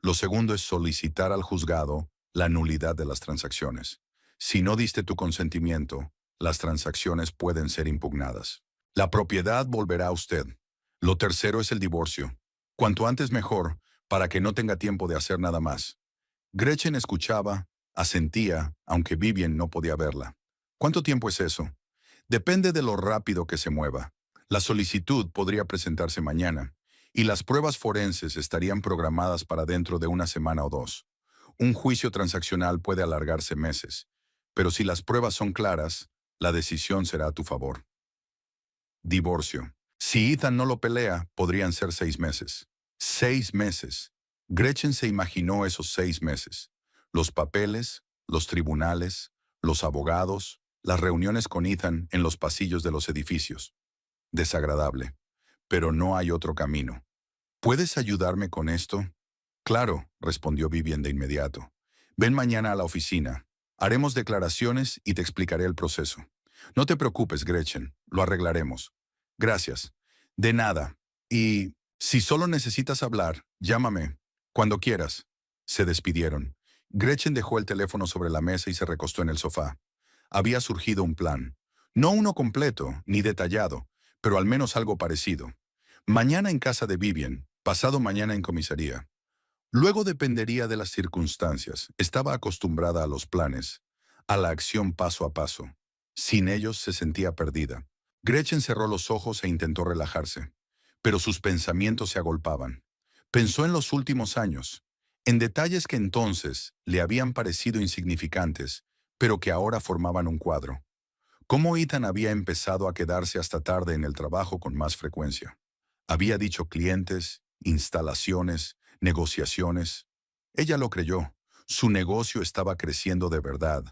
Lo segundo es solicitar al juzgado la nulidad de las transacciones. Si no diste tu consentimiento, las transacciones pueden ser impugnadas. La propiedad volverá a usted. Lo tercero es el divorcio. Cuanto antes mejor, para que no tenga tiempo de hacer nada más. Gretchen escuchaba, asentía, aunque Vivian no podía verla. ¿Cuánto tiempo es eso? Depende de lo rápido que se mueva. La solicitud podría presentarse mañana, y las pruebas forenses estarían programadas para dentro de 1 semana o 2. Un juicio transaccional puede alargarse meses, pero si las pruebas son claras, la decisión será a tu favor. Divorcio. Si Ethan no lo pelea, podrían ser 6 meses. 6 meses. Gretchen se imaginó esos 6 meses. Los papeles, los tribunales, los abogados, las reuniones con Ethan en los pasillos de los edificios. Desagradable. Pero no hay otro camino. ¿Puedes ayudarme con esto? Claro, respondió Vivian de inmediato. Ven mañana a la oficina. Haremos declaraciones y te explicaré el proceso. No te preocupes, Gretchen, lo arreglaremos. Gracias. De nada. Y si solo necesitas hablar, llámame. Cuando quieras. Se despidieron. Gretchen dejó el teléfono sobre la mesa y se recostó en el sofá. Había surgido un plan. No uno completo, ni detallado, pero al menos algo parecido. Mañana en casa de Vivian, pasado mañana en comisaría. Luego dependería de las circunstancias. Estaba acostumbrada a los planes, a la acción paso a paso. Sin ellos se sentía perdida. Gretchen cerró los ojos e intentó relajarse, pero sus pensamientos se agolpaban. Pensó en los últimos años, en detalles que entonces le habían parecido insignificantes, pero que ahora formaban un cuadro. Cómo Ethan había empezado a quedarse hasta tarde en el trabajo con más frecuencia. Había dicho clientes, instalaciones, negociaciones. Ella lo creyó. Su negocio estaba creciendo de verdad.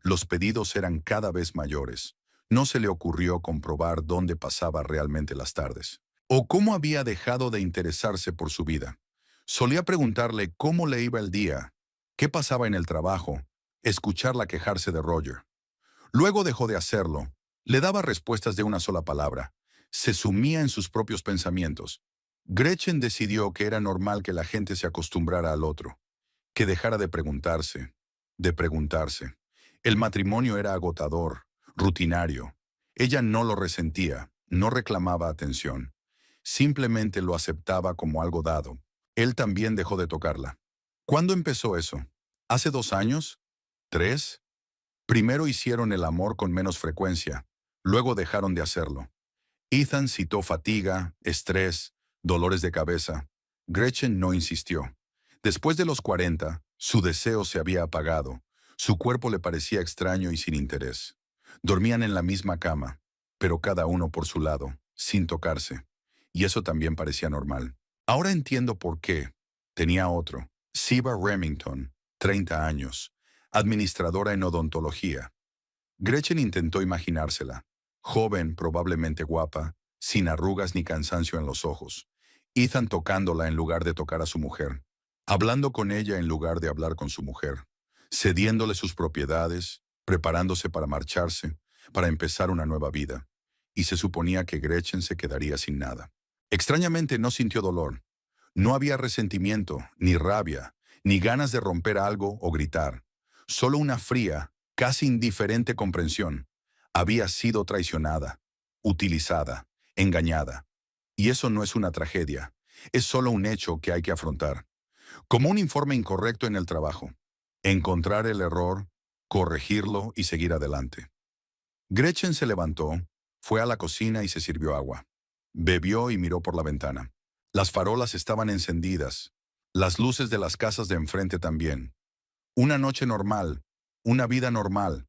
Los pedidos eran cada vez mayores. No se le ocurrió comprobar dónde pasaba realmente las tardes. O cómo había dejado de interesarse por su vida. Solía preguntarle cómo le iba el día, qué pasaba en el trabajo, escucharla quejarse de Roger. Luego dejó de hacerlo. Le daba respuestas de una sola palabra. Se sumía en sus propios pensamientos. Gretchen decidió que era normal que la gente se acostumbrara al otro, que dejara de preguntarse, de preguntarse. El matrimonio era agotador, rutinario. Ella no lo resentía, no reclamaba atención. Simplemente lo aceptaba como algo dado. Él también dejó de tocarla. ¿Cuándo empezó eso? ¿Hace 2 años? ¿3? Primero hicieron el amor con menos frecuencia, luego dejaron de hacerlo. Ethan citó fatiga, estrés, dolores de cabeza. Gretchen no insistió. Después de los 40, su deseo se había apagado. Su cuerpo le parecía extraño y sin interés. Dormían en la misma cama, pero cada uno por su lado, sin tocarse. Y eso también parecía normal. Ahora entiendo por qué. Tenía otro, Siva Remington, 30 años, administradora en odontología. Gretchen intentó imaginársela. Joven, probablemente guapa, sin arrugas ni cansancio en los ojos. Ethan tocándola en lugar de tocar a su mujer. Hablando con ella en lugar de hablar con su mujer. Cediéndole sus propiedades, preparándose para marcharse, para empezar una nueva vida. Y se suponía que Gretchen se quedaría sin nada. Extrañamente no sintió dolor. No había resentimiento, ni rabia, ni ganas de romper algo o gritar. Solo una fría, casi indiferente comprensión. Había sido traicionada, utilizada, engañada. Y eso no es una tragedia, es solo un hecho que hay que afrontar. Como un informe incorrecto en el trabajo. Encontrar el error, corregirlo y seguir adelante. Gretchen se levantó, fue a la cocina y se sirvió agua. Bebió y miró por la ventana. Las farolas estaban encendidas, las luces de las casas de enfrente también. Una noche normal, una vida normal.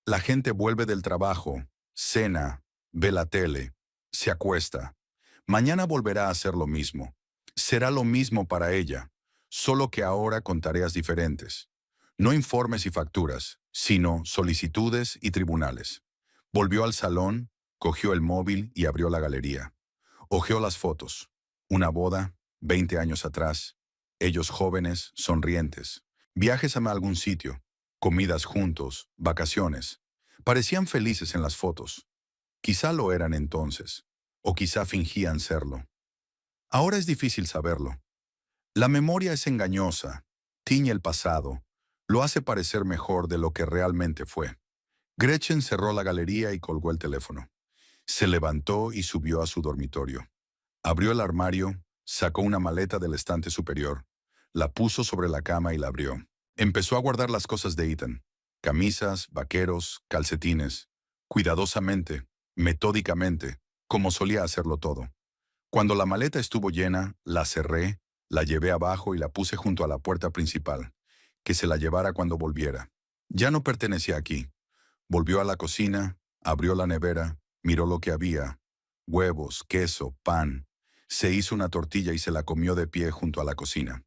La gente vuelve del trabajo, cena, ve la tele, se acuesta. Mañana volverá a hacer lo mismo. Será lo mismo para ella, solo que ahora con tareas diferentes. No informes y facturas, sino solicitudes y tribunales. Volvió al salón, cogió el móvil y abrió la galería. Hojeó las fotos. Una boda, 20 años atrás. Ellos jóvenes, sonrientes. Viajes a algún sitio. Comidas juntos, vacaciones. Parecían felices en las fotos. Quizá lo eran entonces, o quizá fingían serlo. Ahora es difícil saberlo. La memoria es engañosa, tiñe el pasado, lo hace parecer mejor de lo que realmente fue. Gretchen cerró la galería y colgó el teléfono. Se levantó y subió a su dormitorio. Abrió el armario, sacó una maleta del estante superior, la puso sobre la cama y la abrió. Empezó a guardar las cosas de Ethan. Camisas, vaqueros, calcetines. Cuidadosamente, metódicamente, como solía hacerlo todo. Cuando la maleta estuvo llena, la cerré, la llevé abajo y la puse junto a la puerta principal, que se la llevara cuando volviera. Ya no pertenecía aquí. Volvió a la cocina, abrió la nevera, miró lo que había. Huevos, queso, pan. Se hizo una tortilla y se la comió de pie junto a la cocina.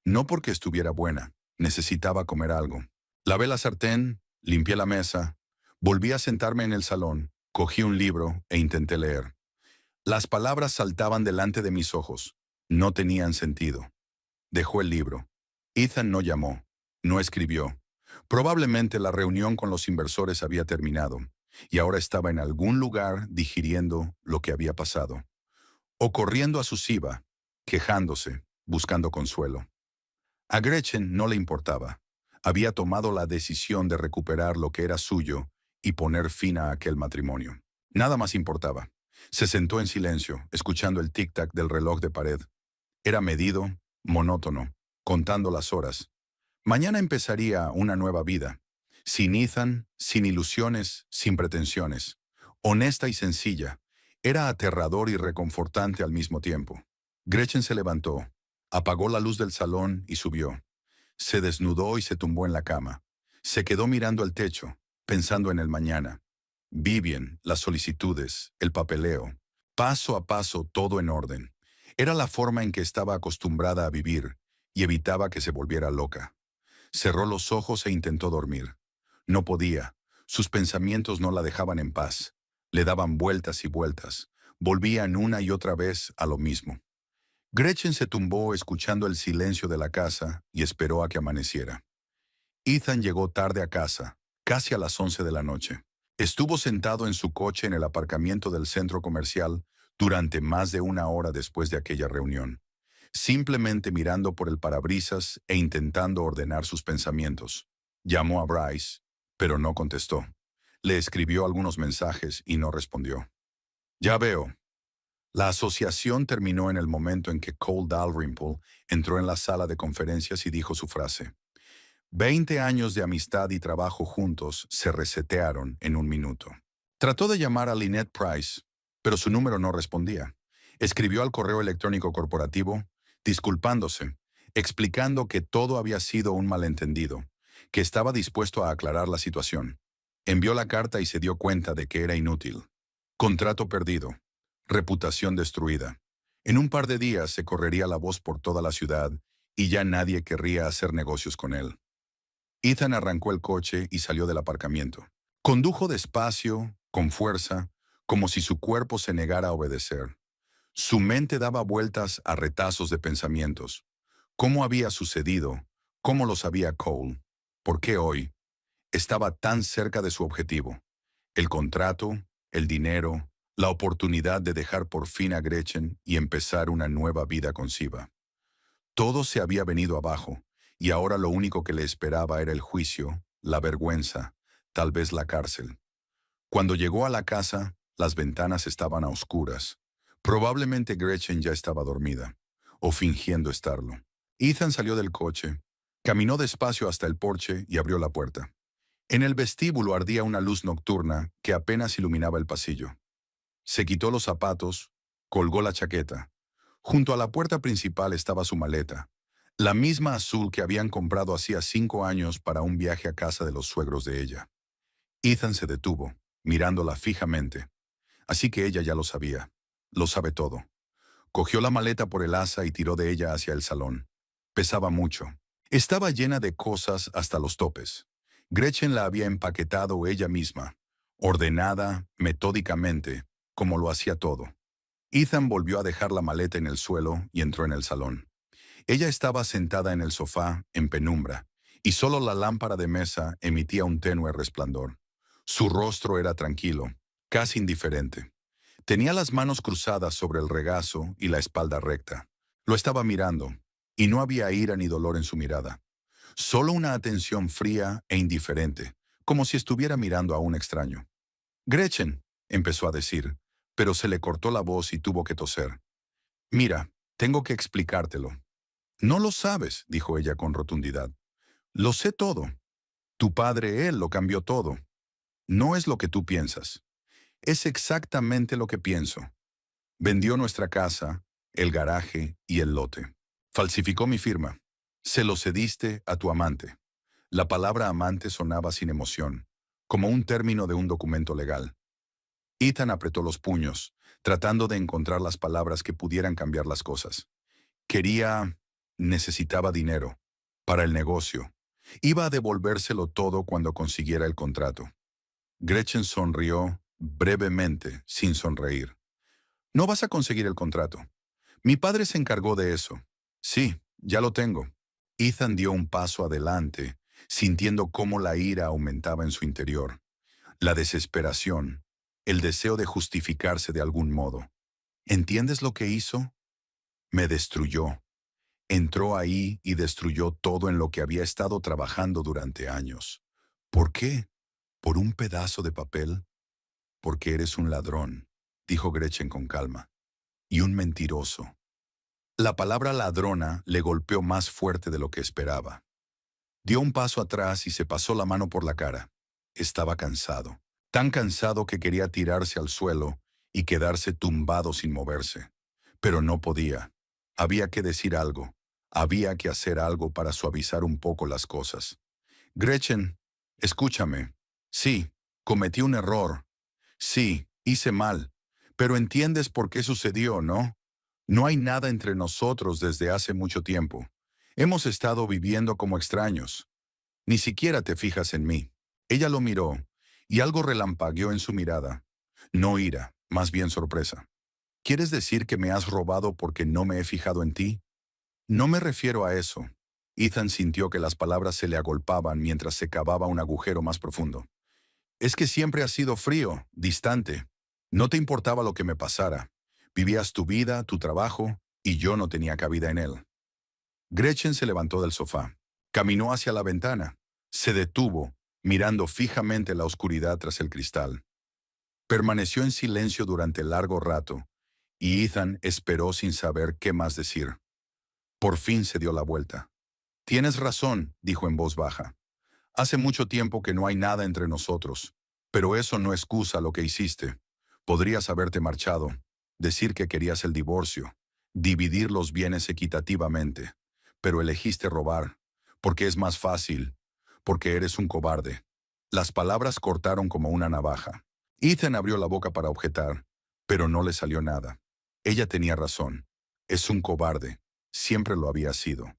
No porque estuviera buena, necesitaba comer algo. Lavé la sartén, limpié la mesa, volví a sentarme en el salón, cogí un libro e intenté leer. Las palabras saltaban delante de mis ojos. No tenían sentido. Dejó el libro. Ethan no llamó, no escribió. Probablemente la reunión con los inversores había terminado, y ahora estaba en algún lugar digiriendo lo que había pasado. O corriendo a su Siva, quejándose, buscando consuelo. A Gretchen no le importaba. Había tomado la decisión de recuperar lo que era suyo y poner fin a aquel matrimonio. Nada más importaba. Se sentó en silencio, escuchando el tic-tac del reloj de pared. Era medido, monótono, contando las horas. Mañana empezaría una nueva vida. Sin Ethan, sin ilusiones, sin pretensiones. Honesta y sencilla. Era aterrador y reconfortante al mismo tiempo. Gretchen se levantó, apagó la luz del salón y subió. Se desnudó y se tumbó en la cama. Se quedó mirando al techo, pensando en el mañana. Vivian, las solicitudes, el papeleo. Paso a paso, todo en orden. Era la forma en que estaba acostumbrada a vivir y evitaba que se volviera loca. Cerró los ojos e intentó dormir. No podía. Sus pensamientos no la dejaban en paz. Le daban vueltas y vueltas. Volvían una y otra vez a lo mismo. Gretchen se tumbó escuchando el silencio de la casa y esperó a que amaneciera. Ethan llegó tarde a casa, casi a las 11 de la noche. Estuvo sentado en su coche en el aparcamiento del centro comercial durante más de una hora después de aquella reunión, simplemente mirando por el parabrisas e intentando ordenar sus pensamientos. Llamó a Bryce, pero no contestó. Le escribió algunos mensajes y no respondió. Ya veo. La asociación terminó en el momento en que Cole Dalrymple entró en la sala de conferencias y dijo su frase. 20 años de amistad y trabajo juntos se resetearon en un minuto. Trató de llamar a Lynette Price, pero su número no respondía. Escribió al correo electrónico corporativo, disculpándose, explicando que todo había sido un malentendido, que estaba dispuesto a aclarar la situación. Envió la carta y se dio cuenta de que era inútil. Contrato perdido. Reputación destruida. En un par de días se correría la voz por toda la ciudad y ya nadie querría hacer negocios con él. Ethan arrancó el coche y salió del aparcamiento. Condujo despacio, con fuerza, como si su cuerpo se negara a obedecer. Su mente daba vueltas a retazos de pensamientos. ¿Cómo había sucedido? ¿Cómo lo sabía Cole? ¿Por qué hoy? Estaba tan cerca de su objetivo. El contrato, el dinero, la oportunidad de dejar por fin a Gretchen y empezar una nueva vida con Siva. Todo se había venido abajo, y ahora lo único que le esperaba era el juicio, la vergüenza, tal vez la cárcel. Cuando llegó a la casa, las ventanas estaban a oscuras. Probablemente Gretchen ya estaba dormida, o fingiendo estarlo. Ethan salió del coche, caminó despacio hasta el porche y abrió la puerta. En el vestíbulo ardía una luz nocturna que apenas iluminaba el pasillo. Se quitó los zapatos, colgó la chaqueta. Junto a la puerta principal estaba su maleta, la misma azul que habían comprado hacía 5 años para un viaje a casa de los suegros de ella. Ethan se detuvo, mirándola fijamente. Así que ella ya lo sabía. Lo sabe todo. Cogió la maleta por el asa y tiró de ella hacia el salón. Pesaba mucho. Estaba llena de cosas hasta los topes. Gretchen la había empaquetado ella misma, ordenada, metódicamente, como lo hacía todo. Ethan volvió a dejar la maleta en el suelo y entró en el salón. Ella estaba sentada en el sofá, en penumbra, y solo la lámpara de mesa emitía un tenue resplandor. Su rostro era tranquilo, casi indiferente. Tenía las manos cruzadas sobre el regazo y la espalda recta. Lo estaba mirando, y no había ira ni dolor en su mirada. Solo una atención fría e indiferente, como si estuviera mirando a un extraño. «Gretchen», empezó a decir, pero se le cortó la voz y tuvo que toser. «Mira, tengo que explicártelo». «No lo sabes», dijo ella con rotundidad. «Lo sé todo. Tu padre, él, lo cambió todo. No es lo que tú piensas. Es exactamente lo que pienso. Vendió nuestra casa, el garaje y el lote. Falsificó mi firma. Se lo cediste a tu amante». La palabra amante sonaba sin emoción, como un término de un documento legal. Ethan apretó los puños, tratando de encontrar las palabras que pudieran cambiar las cosas. Necesitaba dinero, para el negocio. Iba a devolvérselo todo cuando consiguiera el contrato. Gretchen sonrió brevemente, sin sonreír. «No vas a conseguir el contrato. Mi padre se encargó de eso. Sí, ya lo tengo». Ethan dio un paso adelante, sintiendo cómo la ira aumentaba en su interior. La desesperación, el deseo de justificarse de algún modo. ¿Entiendes lo que hizo? Me destruyó. Entró ahí y destruyó todo en lo que había estado trabajando durante años. ¿Por qué? ¿Por un pedazo de papel? Porque eres un ladrón, dijo Gretchen con calma. Y un mentiroso. La palabra ladrona le golpeó más fuerte de lo que esperaba. Dio un paso atrás y se pasó la mano por la cara. Estaba cansado, tan cansado que quería tirarse al suelo y quedarse tumbado sin moverse. Pero no podía. Había que decir algo. Había que hacer algo para suavizar un poco las cosas. «Gretchen, escúchame. Sí, cometí un error. Sí, hice mal. Pero entiendes por qué sucedió, ¿no? No hay nada entre nosotros desde hace mucho tiempo. Hemos estado viviendo como extraños. Ni siquiera te fijas en mí». Ella lo miró, y algo relampagueó en su mirada. No ira, más bien sorpresa. «¿Quieres decir que me has robado porque no me he fijado en ti?» «No me refiero a eso». Ethan sintió que las palabras se le agolpaban mientras se cavaba un agujero más profundo. «Es que siempre has sido frío, distante. No te importaba lo que me pasara. Vivías tu vida, tu trabajo, y yo no tenía cabida en él». Gretchen se levantó del sofá. Caminó hacia la ventana. Se detuvo, mirando fijamente la oscuridad tras el cristal. Permaneció en silencio durante largo rato, y Ethan esperó sin saber qué más decir. Por fin se dio la vuelta. «Tienes razón», dijo en voz baja. «Hace mucho tiempo que no hay nada entre nosotros, pero eso no excusa lo que hiciste. Podrías haberte marchado, decir que querías el divorcio, dividir los bienes equitativamente, pero elegiste robar, porque es más fácil, porque eres un cobarde. Las palabras cortaron como una navaja. Ethan abrió la boca para objetar, pero no le salió nada. Ella tenía razón. Es un cobarde. Siempre lo había sido.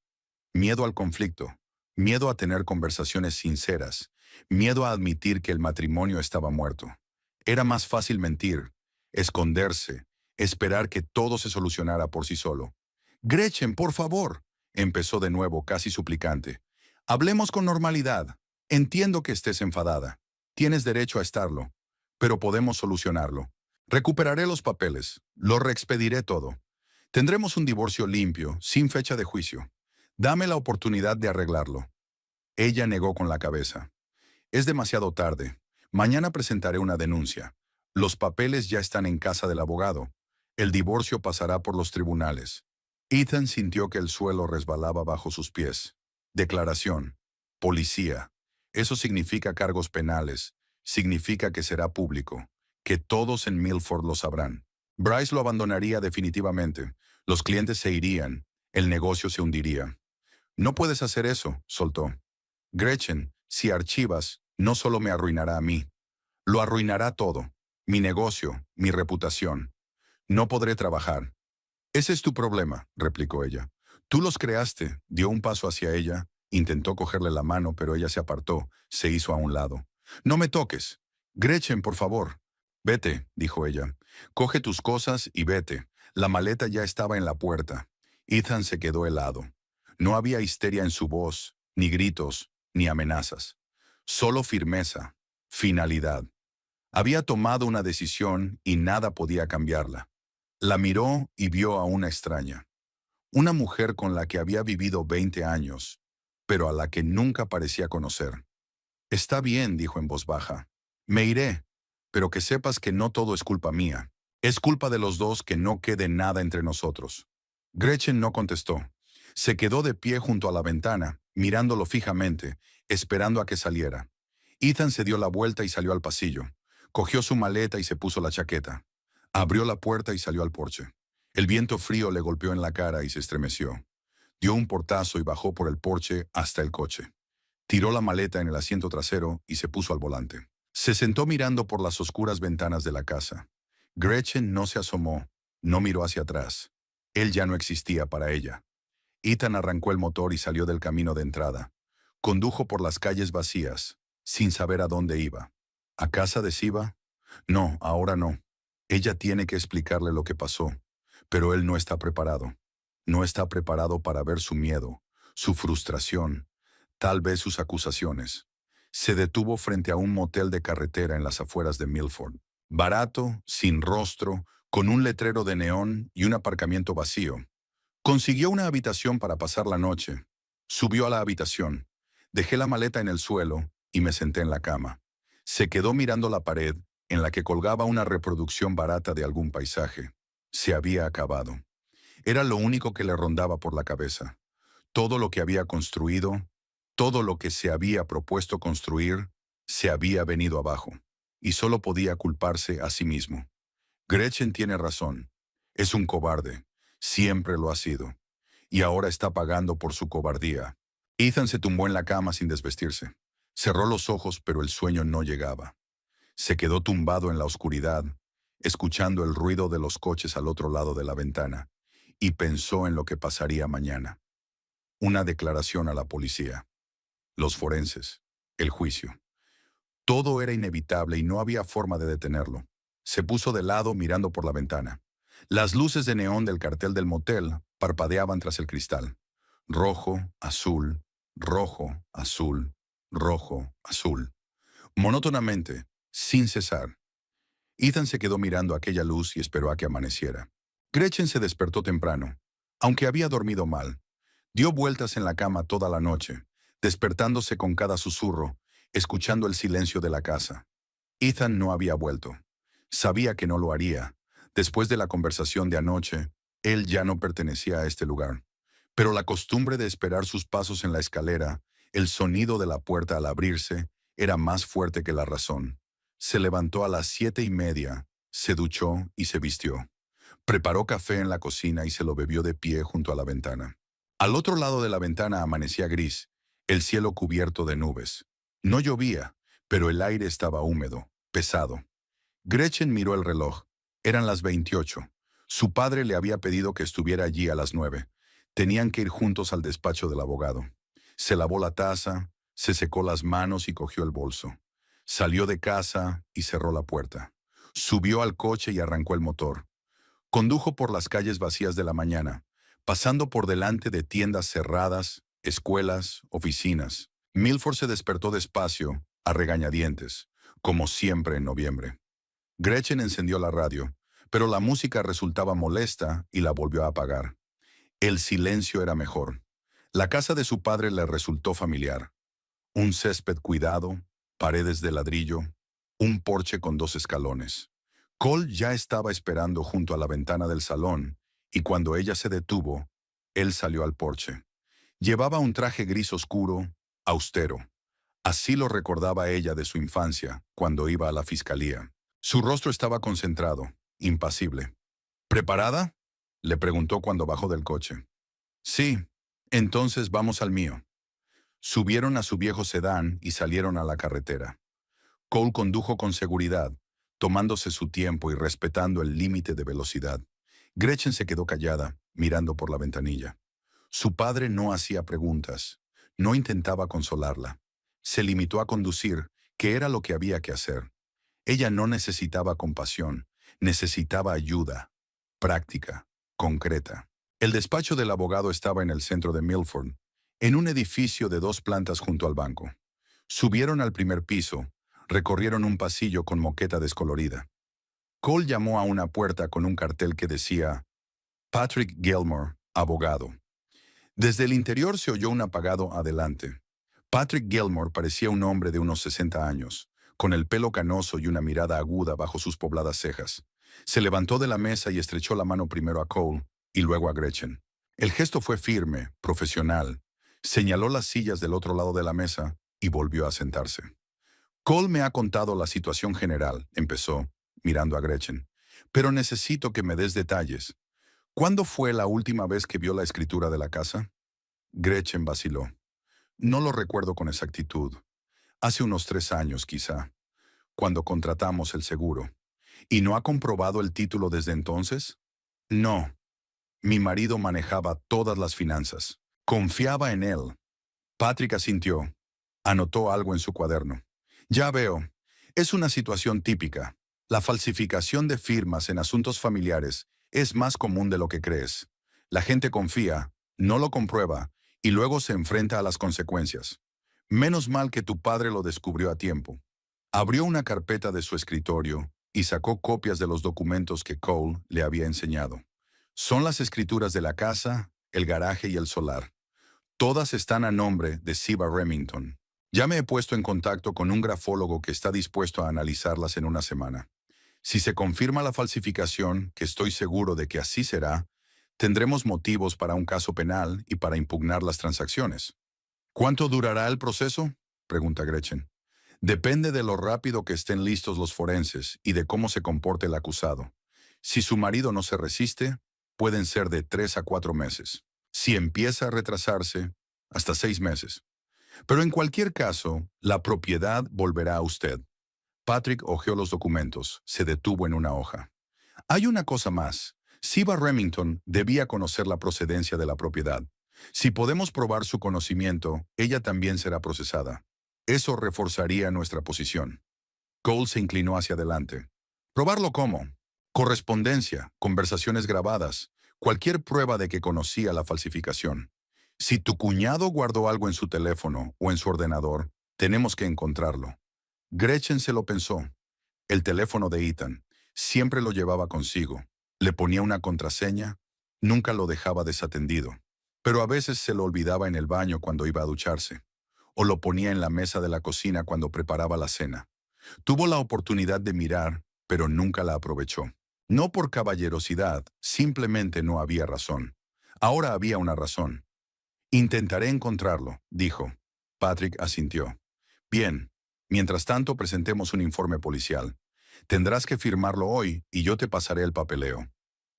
Miedo al conflicto, miedo a tener conversaciones sinceras, miedo a admitir que el matrimonio estaba muerto. Era más fácil mentir, esconderse, esperar que todo se solucionara por sí solo. Gretchen, por favor, empezó de nuevo casi suplicante. Hablemos con normalidad. Entiendo que estés enfadada. Tienes derecho a estarlo, pero podemos solucionarlo. Recuperaré los papeles, lo reexpediré todo. Tendremos un divorcio limpio, sin fecha de juicio. Dame la oportunidad de arreglarlo. Ella negó con la cabeza. Es demasiado tarde. Mañana presentaré una denuncia. Los papeles ya están en casa del abogado. El divorcio pasará por los tribunales. Ethan sintió que el suelo resbalaba bajo sus pies. Declaración. Policía. Eso significa cargos penales. Significa que será público. Que todos en Milford lo sabrán. Bryce lo abandonaría definitivamente. Los clientes se irían. El negocio se hundiría. No puedes hacer eso, soltó. Gretchen, si archivas, no solo me arruinará a mí. Lo arruinará todo. Mi negocio, mi reputación. No podré trabajar. Ese es tu problema, replicó ella. Tú los creaste. Dio un paso hacia ella. Intentó cogerle la mano, pero ella se apartó. Se hizo a un lado. No me toques. Gretchen, por favor. Vete, dijo ella. Coge tus cosas y vete. La maleta ya estaba en la puerta. Ethan se quedó helado. No había histeria en su voz, ni gritos, ni amenazas. Solo firmeza, finalidad. Había tomado una decisión y nada podía cambiarla. La miró y vio a una extraña. Una mujer con la que había vivido 20 años, pero a la que nunca parecía conocer. Está bien, dijo en voz baja. Me iré, pero que sepas que no todo es culpa mía. Es culpa de los dos que no quede nada entre nosotros. Gretchen no contestó. Se quedó de pie junto a la ventana, mirándolo fijamente, esperando a que saliera. Ethan se dio la vuelta y salió al pasillo. Cogió su maleta y se puso la chaqueta. Abrió la puerta y salió al porche. El viento frío le golpeó en la cara y se estremeció. Dio un portazo y bajó por el porche hasta el coche. Tiró la maleta en el asiento trasero y se puso al volante. Se sentó mirando por las oscuras ventanas de la casa. Gretchen no se asomó, no miró hacia atrás. Él ya no existía para ella. Ethan arrancó el motor y salió del camino de entrada. Condujo por las calles vacías, sin saber a dónde iba. ¿A casa de Siva? No, ahora no. Ella tiene que explicarle lo que pasó, pero él no está preparado. No está preparado para ver su miedo, su frustración, tal vez sus acusaciones. Se detuvo frente a un motel de carretera en las afueras de Milford. Barato, sin rostro, con un letrero de neón y un aparcamiento vacío. Consiguió una habitación para pasar la noche. Subió a la habitación. Dejé la maleta en el suelo y me senté en la cama. Se quedó mirando la pared, en la que colgaba una reproducción barata de algún paisaje. Se había acabado. Era lo único que le rondaba por la cabeza. Todo lo que había construido, todo lo que se había propuesto construir, se había venido abajo. Y solo podía culparse a sí mismo. Gretchen tiene razón. Es un cobarde. Siempre lo ha sido. Y ahora está pagando por su cobardía. Ethan se tumbó en la cama sin desvestirse. Cerró los ojos, pero el sueño no llegaba. Se quedó tumbado en la oscuridad, escuchando el ruido de los coches al otro lado de la ventana, y pensó en lo que pasaría mañana. Una declaración a la policía. Los forenses. El juicio. Todo era inevitable y no había forma de detenerlo. Se puso de lado mirando por la ventana. Las luces de neón del cartel del motel parpadeaban tras el cristal. Rojo, azul, rojo, azul, rojo, azul. Monótonamente, sin cesar. Ethan se quedó mirando aquella luz y esperó a que amaneciera. Gretchen se despertó temprano, aunque había dormido mal. Dio vueltas en la cama toda la noche, despertándose con cada susurro, escuchando el silencio de la casa. Ethan no había vuelto. Sabía que no lo haría. Después de la conversación de anoche, él ya no pertenecía a este lugar. Pero la costumbre de esperar sus pasos en la escalera, el sonido de la puerta al abrirse, era más fuerte que la razón. Se levantó a las 7:30, se duchó y se vistió. Preparó café en la cocina y se lo bebió de pie junto a la ventana. Al otro lado de la ventana amanecía gris. el cielo cubierto de nubes. No llovía, pero el aire estaba húmedo, pesado. Gretchen miró el reloj. Eran las 28. Su padre le había pedido que estuviera allí a las 9. Tenían que ir juntos al despacho del abogado. Se lavó la taza, se secó las manos y cogió el bolso. Salió de casa y cerró la puerta. Subió al coche y arrancó el motor. Condujo por las calles vacías de la mañana, pasando por delante de tiendas cerradas, escuelas, oficinas. Milford se despertó despacio, a regañadientes, como siempre en noviembre. Gretchen encendió la radio, pero la música resultaba molesta y la volvió a apagar. El silencio era mejor. La casa de su padre le resultó familiar. Un césped cuidado, paredes de ladrillo, un porche con 2 escalones. Cole ya estaba esperando junto a la ventana del salón, y cuando ella se detuvo, él salió al porche. Llevaba un traje gris oscuro, austero. Así lo recordaba ella de su infancia, cuando iba a la fiscalía. Su rostro estaba concentrado, impasible. ¿Preparada?, le preguntó cuando bajó del coche. Sí, entonces vamos al mío. Subieron a su viejo sedán y salieron a la carretera. Cole condujo con seguridad, tomándose su tiempo y respetando el límite de velocidad. Gretchen se quedó callada, mirando por la ventanilla. Su padre no hacía preguntas, no intentaba consolarla. Se limitó a conducir, que era lo que había que hacer. Ella no necesitaba compasión, necesitaba ayuda, práctica, concreta. El despacho del abogado estaba en el centro de Milford, en un edificio de 2 plantas junto al banco. Subieron al primer piso, recorrieron un pasillo con moqueta descolorida. Cole llamó a una puerta con un cartel que decía Patrick Gilmore, abogado. Desde el interior se oyó un apagado adelante. Patrick Gilmore parecía un hombre de unos 60 años, con el pelo canoso y una mirada aguda bajo sus pobladas cejas. Se levantó de la mesa y estrechó la mano primero a Cole y luego a Gretchen. El gesto fue firme, profesional. Señaló las sillas del otro lado de la mesa y volvió a sentarse. Cole me ha contado la situación general, empezó, mirando a Gretchen. Pero necesito que me des detalles. ¿Cuándo fue la última vez que vio la escritura de la casa? Gretchen vaciló. No lo recuerdo con exactitud. Hace unos 3 años, quizá, cuando contratamos el seguro. ¿Y no ha comprobado el título desde entonces? No. Mi marido manejaba todas las finanzas. Confiaba en él. Patrick asintió. Anotó algo en su cuaderno. Ya veo. Es una situación típica. La falsificación de firmas en asuntos familiares es más común de lo que crees. La gente confía, no lo comprueba, y luego se enfrenta a las consecuencias. Menos mal que tu padre lo descubrió a tiempo. Abrió una carpeta de su escritorio y sacó copias de los documentos que Cole le había enseñado. Son las escrituras de la casa, el garaje y el solar. Todas están a nombre de Ziba Remington. Ya me he puesto en contacto con un grafólogo que está dispuesto a analizarlas en una semana. Si se confirma la falsificación, que estoy seguro de que así será, tendremos motivos para un caso penal y para impugnar las transacciones. ¿Cuánto durará el proceso?, pregunta Gretchen. Depende de lo rápido que estén listos los forenses y de cómo se comporte el acusado. Si su marido no se resiste, pueden ser de 3 a 4 meses. Si empieza a retrasarse, hasta 6 meses. Pero en cualquier caso, la propiedad volverá a usted. Patrick hojeó los documentos, se detuvo en una hoja. Hay una cosa más. Ziba Remington debía conocer la procedencia de la propiedad. Si podemos probar su conocimiento, ella también será procesada. Eso reforzaría nuestra posición. Cole se inclinó hacia adelante. ¿Probarlo cómo? Correspondencia, conversaciones grabadas, cualquier prueba de que conocía la falsificación. Si tu cuñado guardó algo en su teléfono o en su ordenador, tenemos que encontrarlo. Gretchen se lo pensó. El teléfono de Ethan. Siempre lo llevaba consigo. Le ponía una contraseña. Nunca lo dejaba desatendido. Pero a veces se lo olvidaba en el baño cuando iba a ducharse. O lo ponía en la mesa de la cocina cuando preparaba la cena. Tuvo la oportunidad de mirar, pero nunca la aprovechó. No por caballerosidad, simplemente no había razón. Ahora había una razón. Intentaré encontrarlo, dijo. Patrick asintió. Bien. Mientras tanto, presentemos un informe policial. Tendrás que firmarlo hoy y yo te pasaré el papeleo.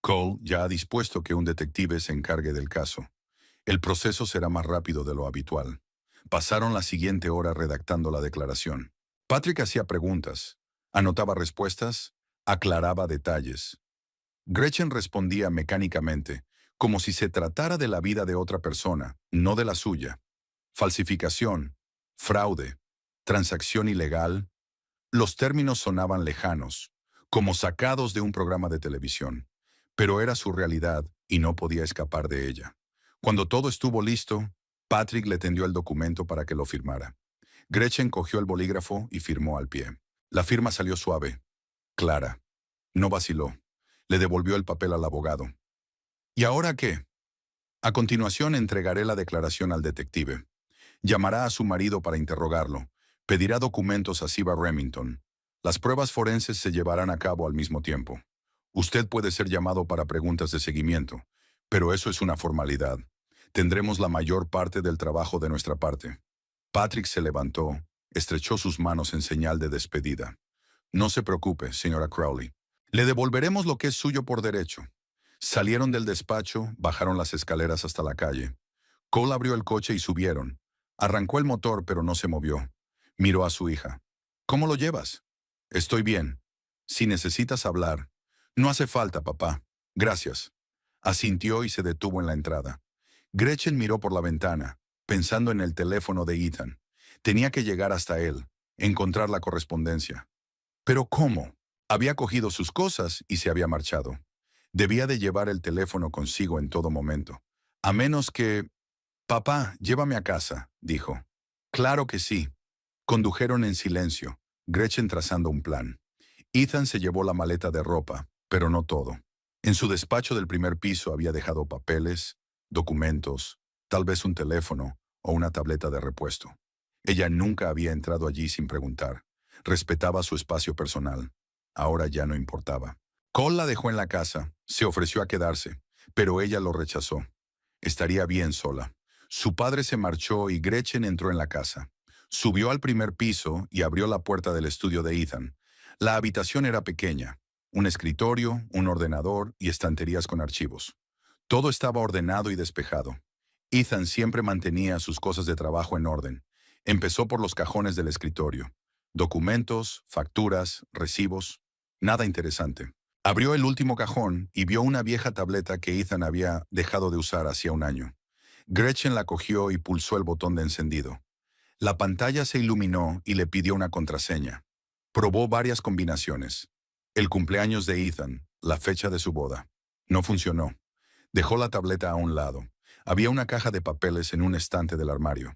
Cole ya ha dispuesto que un detective se encargue del caso. El proceso será más rápido de lo habitual. Pasaron la siguiente hora redactando la declaración. Patrick hacía preguntas, anotaba respuestas, aclaraba detalles. Gretchen respondía mecánicamente, como si se tratara de la vida de otra persona, no de la suya. Falsificación, fraude, transacción ilegal. Los términos sonaban lejanos, como sacados de un programa de televisión, pero era su realidad y no podía escapar de ella. Cuando todo estuvo listo, Patrick le tendió el documento para que lo firmara. Gretchen cogió el bolígrafo y firmó al pie. La firma salió suave, clara. No vaciló. Le devolvió el papel al abogado. ¿Y ahora qué? A continuación entregaré la declaración al detective. Llamará a su marido para interrogarlo. Pedirá documentos a Siva Remington. Las pruebas forenses se llevarán a cabo al mismo tiempo. Usted puede ser llamado para preguntas de seguimiento, pero eso es una formalidad. Tendremos la mayor parte del trabajo de nuestra parte. Patrick se levantó, estrechó sus manos en señal de despedida. No se preocupe, señora Crowley. Le devolveremos lo que es suyo por derecho. Salieron del despacho, bajaron las escaleras hasta la calle. Cole abrió el coche y subieron. Arrancó el motor, pero no se movió. Miró a su hija. ¿Cómo lo llevas? Estoy bien. Si necesitas hablar. No hace falta, papá. Gracias. Asintió y se detuvo en la entrada. Gretchen miró por la ventana, pensando en el teléfono de Ethan. Tenía que llegar hasta él, encontrar la correspondencia. ¿Pero cómo? Había cogido sus cosas y se había marchado. Debía de llevar el teléfono consigo en todo momento. A menos que... Papá, llévame a casa, dijo. Claro que sí. Condujeron en silencio, Gretchen trazando un plan. Ethan se llevó la maleta de ropa, pero no todo. En su despacho del primer piso había dejado papeles, documentos, tal vez un teléfono o una tableta de repuesto. Ella nunca había entrado allí sin preguntar. Respetaba su espacio personal. Ahora ya no importaba. Cole la dejó en la casa, se ofreció a quedarse, pero ella lo rechazó. Estaría bien sola. Su padre se marchó y Gretchen entró en la casa. Subió al primer piso y abrió la puerta del estudio de Ethan. La habitación era pequeña. Un escritorio, un ordenador y estanterías con archivos. Todo estaba ordenado y despejado. Ethan siempre mantenía sus cosas de trabajo en orden. Empezó por los cajones del escritorio. Documentos, facturas, recibos. Nada interesante. Abrió el último cajón y vio una vieja tableta que Ethan había dejado de usar hacía un año. Gretchen la cogió y pulsó el botón de encendido. La pantalla se iluminó y le pidió una contraseña. Probó varias combinaciones. El cumpleaños de Ethan, la fecha de su boda. No funcionó. Dejó la tableta a un lado. Había una caja de papeles en un estante del armario.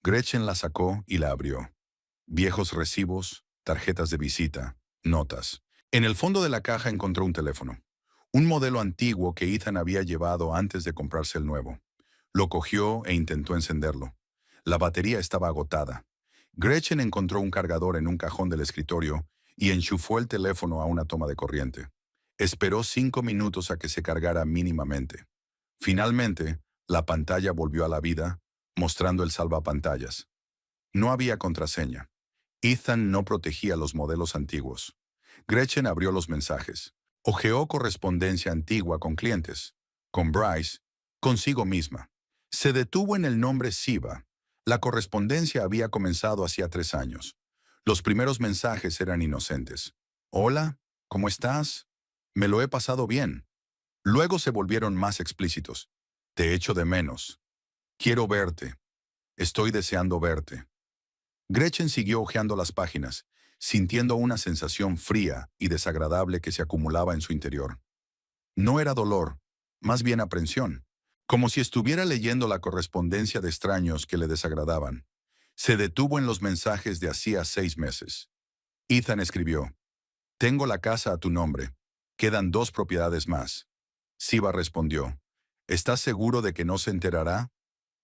Gretchen la sacó y la abrió. Viejos recibos, tarjetas de visita, notas. En el fondo de la caja encontró un teléfono. Un modelo antiguo que Ethan había llevado antes de comprarse el nuevo. Lo cogió e intentó encenderlo. La batería estaba agotada. Gretchen encontró un cargador en un cajón del escritorio y enchufó el teléfono a una toma de corriente. Esperó 5 minutos a que se cargara mínimamente. Finalmente, la pantalla volvió a la vida, mostrando el salvapantallas. No había contraseña. Ethan no protegía los modelos antiguos. Gretchen abrió los mensajes. Hojeó correspondencia antigua con clientes, con Bryce, consigo misma. Se detuvo en el nombre Siva. La correspondencia había comenzado hacía 3 años. Los primeros mensajes eran inocentes. Hola, ¿cómo estás? Me lo he pasado bien. Luego se volvieron más explícitos. Te echo de menos. Quiero verte. Estoy deseando verte. Gretchen siguió hojeando las páginas, sintiendo una sensación fría y desagradable que se acumulaba en su interior. No era dolor, más bien aprensión, como si estuviera leyendo la correspondencia de extraños que le desagradaban. Se detuvo en los mensajes de hacía 6 meses. Ethan escribió: Tengo la casa a tu nombre. Quedan 2 propiedades más. Siva respondió: ¿Estás seguro de que no se enterará?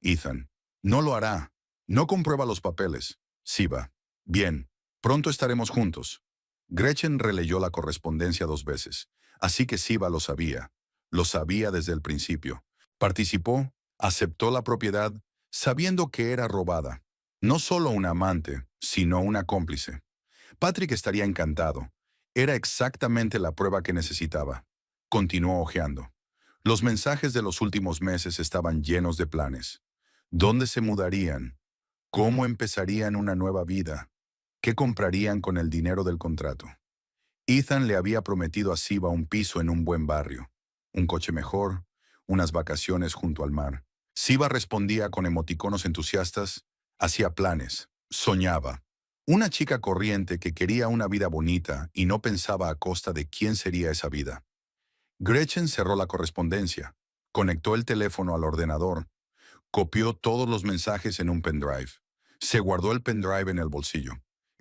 Ethan: No lo hará. No comprueba los papeles. Siva: Bien, pronto estaremos juntos. Gretchen releyó la correspondencia 2 veces, así que Siva lo sabía. Lo sabía desde el principio. Participó, aceptó la propiedad, sabiendo que era robada. No solo una amante, sino una cómplice. Patrick estaría encantado. Era exactamente la prueba que necesitaba. Continuó hojeando. Los mensajes de los últimos meses estaban llenos de planes. ¿Dónde se mudarían? ¿Cómo empezarían una nueva vida? ¿Qué comprarían con el dinero del contrato? Ethan le había prometido a Siva un piso en un buen barrio, un coche mejor, unas vacaciones junto al mar. Siva respondía con emoticonos entusiastas, hacía planes, soñaba. Una chica corriente que quería una vida bonita y no pensaba a costa de quién sería esa vida. Gretchen cerró la correspondencia, conectó el teléfono al ordenador, copió todos los mensajes en un pendrive. Se guardó el pendrive en el bolsillo.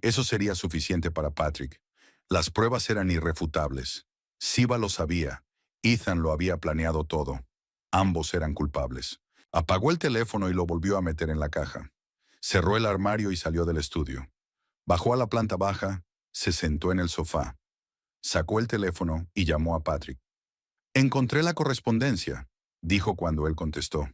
Eso sería suficiente para Patrick. Las pruebas eran irrefutables. Siva lo sabía. Ethan lo había planeado todo. Ambos eran culpables. Apagó el teléfono y lo volvió a meter en la caja. Cerró el armario y salió del estudio. Bajó a la planta baja, se sentó en el sofá. Sacó el teléfono y llamó a Patrick. Encontré la correspondencia, dijo cuando él contestó.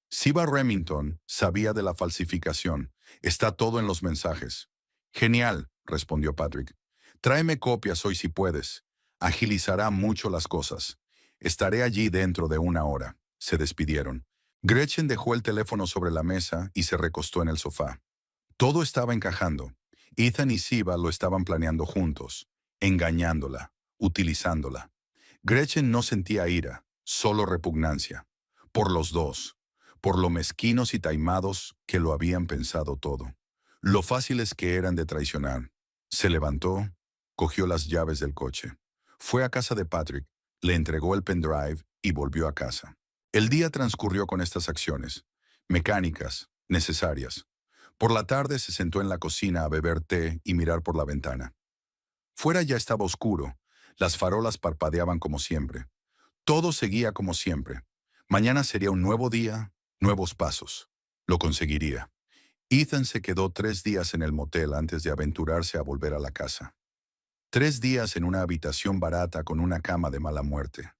Siva Remington sabía de la falsificación. Está todo en los mensajes. Genial, respondió Patrick. Tráeme copias hoy si puedes. Agilizará mucho las cosas. Estaré allí dentro de una hora. Se despidieron. Gretchen dejó el teléfono sobre la mesa y se recostó en el sofá. Todo estaba encajando. Ethan y Siva lo estaban planeando juntos, engañándola, utilizándola. Gretchen no sentía ira, solo repugnancia. Por los dos. Por lo mezquinos y taimados que lo habían pensado todo. Lo fáciles que eran de traicionar. Se levantó, cogió las llaves del coche. Fue a casa de Patrick, le entregó el pendrive y volvió a casa. El día transcurrió con estas acciones, mecánicas, necesarias. Por la tarde se sentó en la cocina a beber té y mirar por la ventana. Fuera ya estaba oscuro, las farolas parpadeaban como siempre. Todo seguía como siempre. Mañana sería un nuevo día, nuevos pasos. Lo conseguiría. Ethan se quedó 3 días en el motel antes de aventurarse a volver a la casa. 3 días en una habitación barata con una cama de mala muerte.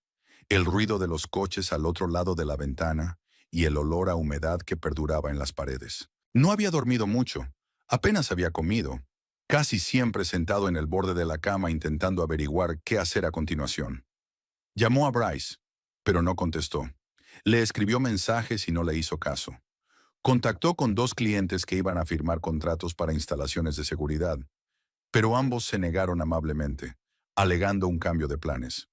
El ruido de los coches al otro lado de la ventana y el olor a humedad que perduraba en las paredes. No había dormido mucho. Apenas había comido. Casi siempre sentado en el borde de la cama intentando averiguar qué hacer a continuación. Llamó a Bryce, pero no contestó. Le escribió mensajes y no le hizo caso. Contactó con 2 clientes que iban a firmar contratos para instalaciones de seguridad, pero ambos se negaron amablemente, alegando un cambio de planes.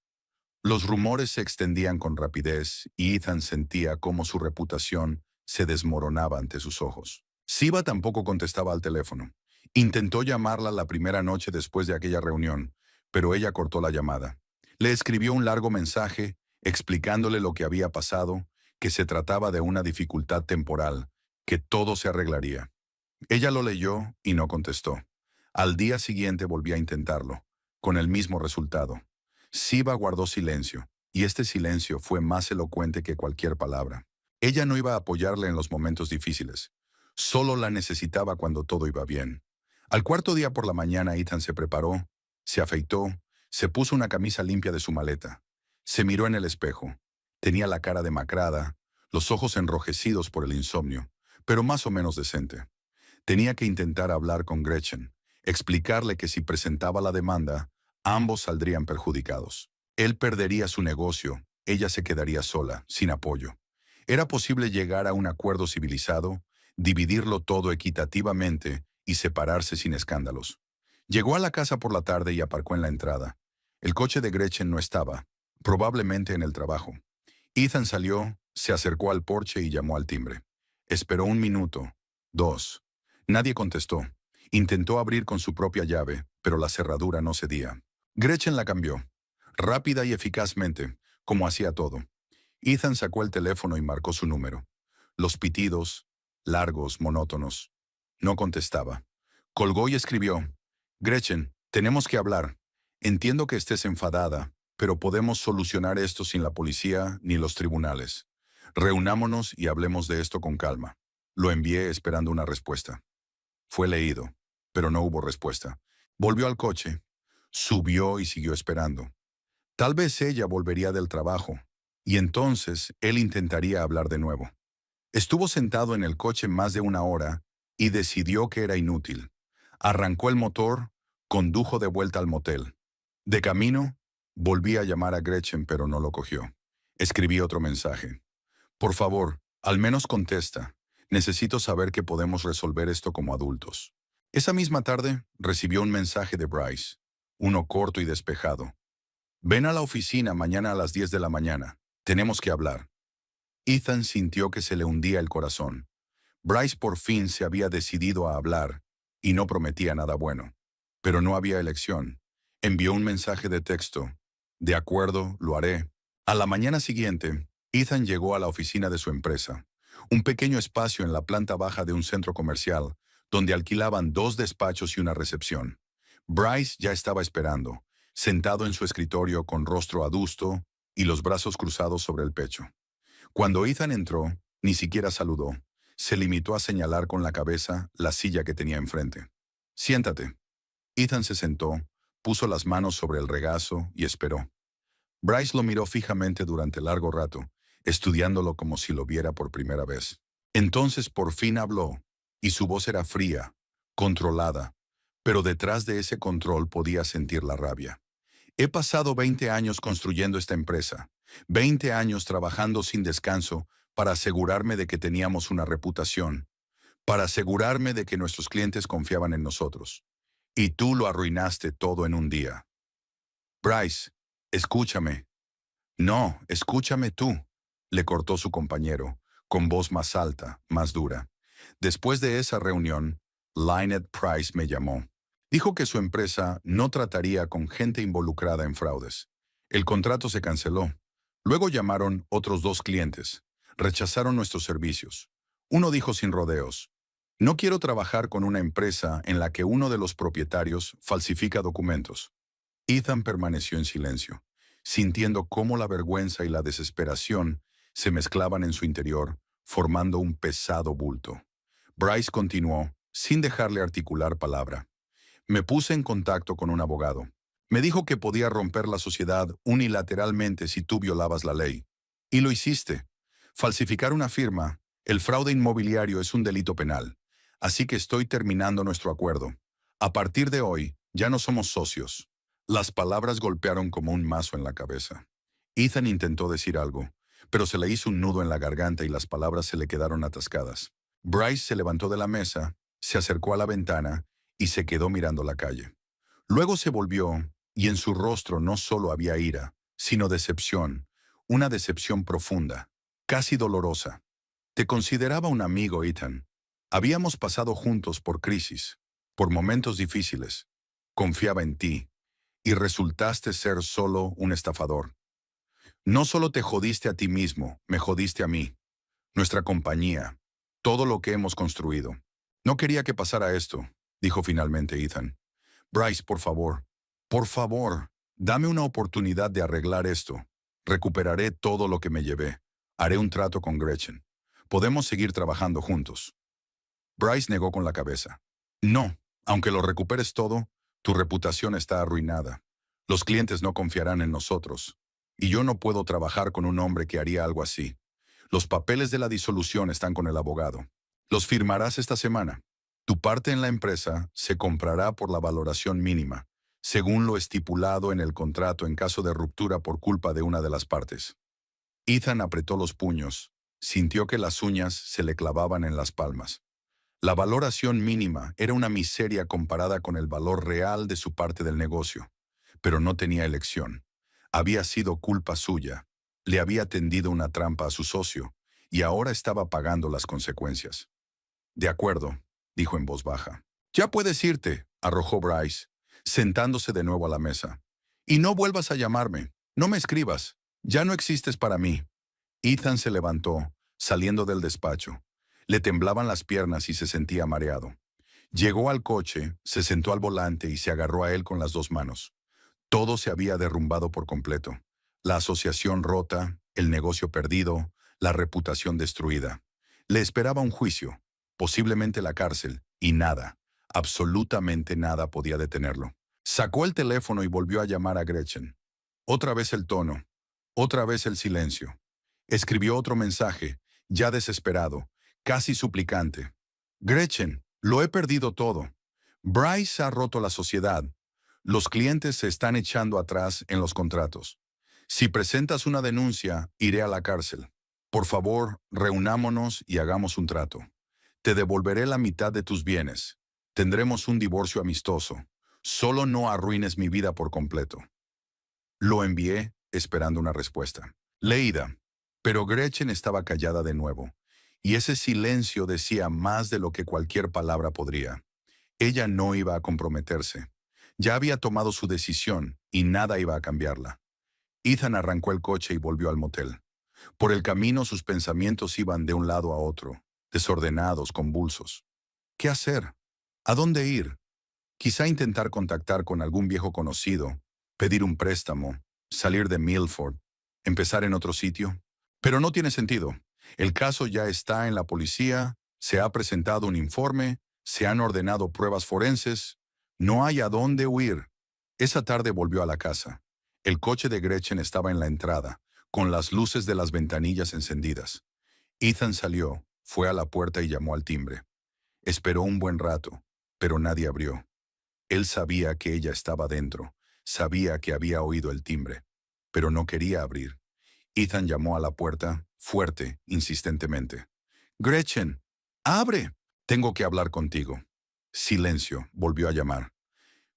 Los rumores se extendían con rapidez y Ethan sentía cómo su reputación se desmoronaba ante sus ojos. Siva tampoco contestaba al teléfono. Intentó llamarla la primera noche después de aquella reunión, pero ella cortó la llamada. Le escribió un largo mensaje explicándole lo que había pasado, que se trataba de una dificultad temporal, que todo se arreglaría. Ella lo leyó y no contestó. Al día siguiente volvió a intentarlo, con el mismo resultado. Siva guardó silencio, y este silencio fue más elocuente que cualquier palabra. Ella no iba a apoyarle en los momentos difíciles. Solo la necesitaba cuando todo iba bien. Al cuarto día por la mañana, Ethan se preparó, se afeitó, se puso una camisa limpia de su maleta. Se miró en el espejo. Tenía la cara demacrada, los ojos enrojecidos por el insomnio, pero más o menos decente. Tenía que intentar hablar con Gretchen, explicarle que si presentaba la demanda, ambos saldrían perjudicados. Él perdería su negocio, ella se quedaría sola, sin apoyo. Era posible llegar a un acuerdo civilizado, dividirlo todo equitativamente y separarse sin escándalos. Llegó a la casa por la tarde y aparcó en la entrada. El coche de Gretchen no estaba, probablemente en el trabajo. Ethan salió, se acercó al porche y llamó al timbre. Esperó 1 minuto, 2. Nadie contestó. Intentó abrir con su propia llave, pero la cerradura no cedía. Gretchen la cambió, rápida y eficazmente, como hacía todo. Ethan sacó el teléfono y marcó su número. Los pitidos, largos, monótonos. No contestaba. Colgó y escribió: Gretchen, tenemos que hablar. Entiendo que estés enfadada, pero podemos solucionar esto sin la policía ni los tribunales. Reunámonos y hablemos de esto con calma. Lo envié esperando una respuesta. Fue leído, pero no hubo respuesta. Volvió al coche, subió y siguió esperando. Tal vez ella volvería del trabajo, y entonces él intentaría hablar de nuevo. Estuvo sentado en el coche más de una hora y decidió que era inútil. Arrancó el motor, condujo de vuelta al motel. De camino, volví a llamar a Gretchen, pero no lo cogió. Escribí otro mensaje. Por favor, al menos contesta. Necesito saber que podemos resolver esto como adultos. Esa misma tarde, recibió un mensaje de Bryce, uno corto y despejado. Ven a la oficina mañana a las 10 de la mañana. Tenemos que hablar. Ethan sintió que se le hundía el corazón. Bryce por fin se había decidido a hablar, y no prometía nada bueno. Pero no había elección. Envió un mensaje de texto. De acuerdo, lo haré. A la mañana siguiente, Ethan llegó a la oficina de su empresa, un pequeño espacio en la planta baja de un centro comercial, donde alquilaban 2 despachos y una recepción. Bryce ya estaba esperando, sentado en su escritorio con rostro adusto y los brazos cruzados sobre el pecho. Cuando Ethan entró, ni siquiera saludó. Se limitó a señalar con la cabeza la silla que tenía enfrente. Siéntate. Ethan se sentó, puso las manos sobre el regazo y esperó. Bryce lo miró fijamente durante largo rato, estudiándolo como si lo viera por primera vez. Entonces por fin habló, y su voz era fría, controlada, pero detrás de ese control podía sentir la rabia. He pasado 20 años construyendo esta empresa, 20 años trabajando sin descanso para asegurarme de que teníamos una reputación, para asegurarme de que nuestros clientes confiaban en nosotros. Y tú lo arruinaste todo en un día. Bryce, escúchame. No, escúchame tú, le cortó su compañero, con voz más alta, más dura. Después de esa reunión, Lynette Price me llamó. Dijo que su empresa no trataría con gente involucrada en fraudes. El contrato se canceló. Luego llamaron otros 2 clientes. Rechazaron nuestros servicios. Uno dijo sin rodeos: no quiero trabajar con una empresa en la que uno de los propietarios falsifica documentos. Ethan permaneció en silencio, sintiendo cómo la vergüenza y la desesperación se mezclaban en su interior, formando un pesado bulto. Bryce continuó, sin dejarle articular palabra. Me puse en contacto con un abogado. Me dijo que podía romper la sociedad unilateralmente si tú violabas la ley. Y lo hiciste. Falsificar una firma, el fraude inmobiliario es un delito penal. Así que estoy terminando nuestro acuerdo. A partir de hoy, ya no somos socios. Las palabras golpearon como un mazo en la cabeza. Ethan intentó decir algo, pero se le hizo un nudo en la garganta y las palabras se le quedaron atascadas. Bryce se levantó de la mesa, se acercó a la ventana y se quedó mirando la calle. Luego se volvió, y en su rostro no solo había ira, sino decepción, una decepción profunda, casi dolorosa. Te consideraba un amigo, Ethan. Habíamos pasado juntos por crisis, por momentos difíciles. Confiaba en ti, y resultaste ser solo un estafador. No solo te jodiste a ti mismo, me jodiste a mí, nuestra compañía, todo lo que hemos construido. No quería que pasara esto, dijo finalmente Ethan. Bryce, por favor, dame una oportunidad de arreglar esto. Recuperaré todo lo que me llevé. Haré un trato con Gretchen. Podemos seguir trabajando juntos. Bryce negó con la cabeza. No, aunque lo recuperes todo, tu reputación está arruinada. Los clientes no confiarán en nosotros. Y yo no puedo trabajar con un hombre que haría algo así. Los papeles de la disolución están con el abogado. Los firmarás esta semana. Tu parte en la empresa se comprará por la valoración mínima, según lo estipulado en el contrato en caso de ruptura por culpa de una de las partes. Ethan apretó los puños, sintió que las uñas se le clavaban en las palmas. La valoración mínima era una miseria comparada con el valor real de su parte del negocio, pero no tenía elección. Había sido culpa suya, le había tendido una trampa a su socio, y ahora estaba pagando las consecuencias. De acuerdo, dijo en voz baja. Ya puedes irte, arrojó Bryce, sentándose de nuevo a la mesa. Y no vuelvas a llamarme, no me escribas, ya no existes para mí. Ethan se levantó, saliendo del despacho. Le temblaban las piernas y se sentía mareado. Llegó al coche, se sentó al volante y se agarró a él con las 2 manos. Todo se había derrumbado por completo. La asociación rota, el negocio perdido, la reputación destruida. Le esperaba un juicio, posiblemente la cárcel, y nada, absolutamente nada podía detenerlo. Sacó el teléfono y volvió a llamar a Gretchen. Otra vez el tono, otra vez el silencio. Escribió otro mensaje, ya desesperado, casi suplicante. Gretchen, lo he perdido todo. Bryce ha roto la sociedad. Los clientes se están echando atrás en los contratos. Si presentas una denuncia, iré a la cárcel. Por favor, reunámonos y hagamos un trato. Te devolveré la mitad de tus bienes. Tendremos un divorcio amistoso. Solo no arruines mi vida por completo. Lo envié, esperando una respuesta. Leída. Pero Gretchen estaba callada de nuevo, y ese silencio decía más de lo que cualquier palabra podría. Ella no iba a comprometerse. Ya había tomado su decisión, y nada iba a cambiarla. Ethan arrancó el coche y volvió al motel. Por el camino sus pensamientos iban de un lado a otro, desordenados, convulsos. ¿Qué hacer? ¿A dónde ir? Quizá intentar contactar con algún viejo conocido, pedir un préstamo, salir de Milford, empezar en otro sitio. Pero no tiene sentido. El caso ya está en la policía, se ha presentado un informe, se han ordenado pruebas forenses. No hay a dónde huir. Esa tarde volvió a la casa. El coche de Gretchen estaba en la entrada, con las luces de las ventanillas encendidas. Ethan salió, fue a la puerta y llamó al timbre. Esperó un buen rato, pero nadie abrió. Él sabía que ella estaba dentro, sabía que había oído el timbre, pero no quería abrir. Ethan llamó a la puerta, fuerte, insistentemente. «Gretchen, abre. Tengo que hablar contigo». Silencio, volvió a llamar.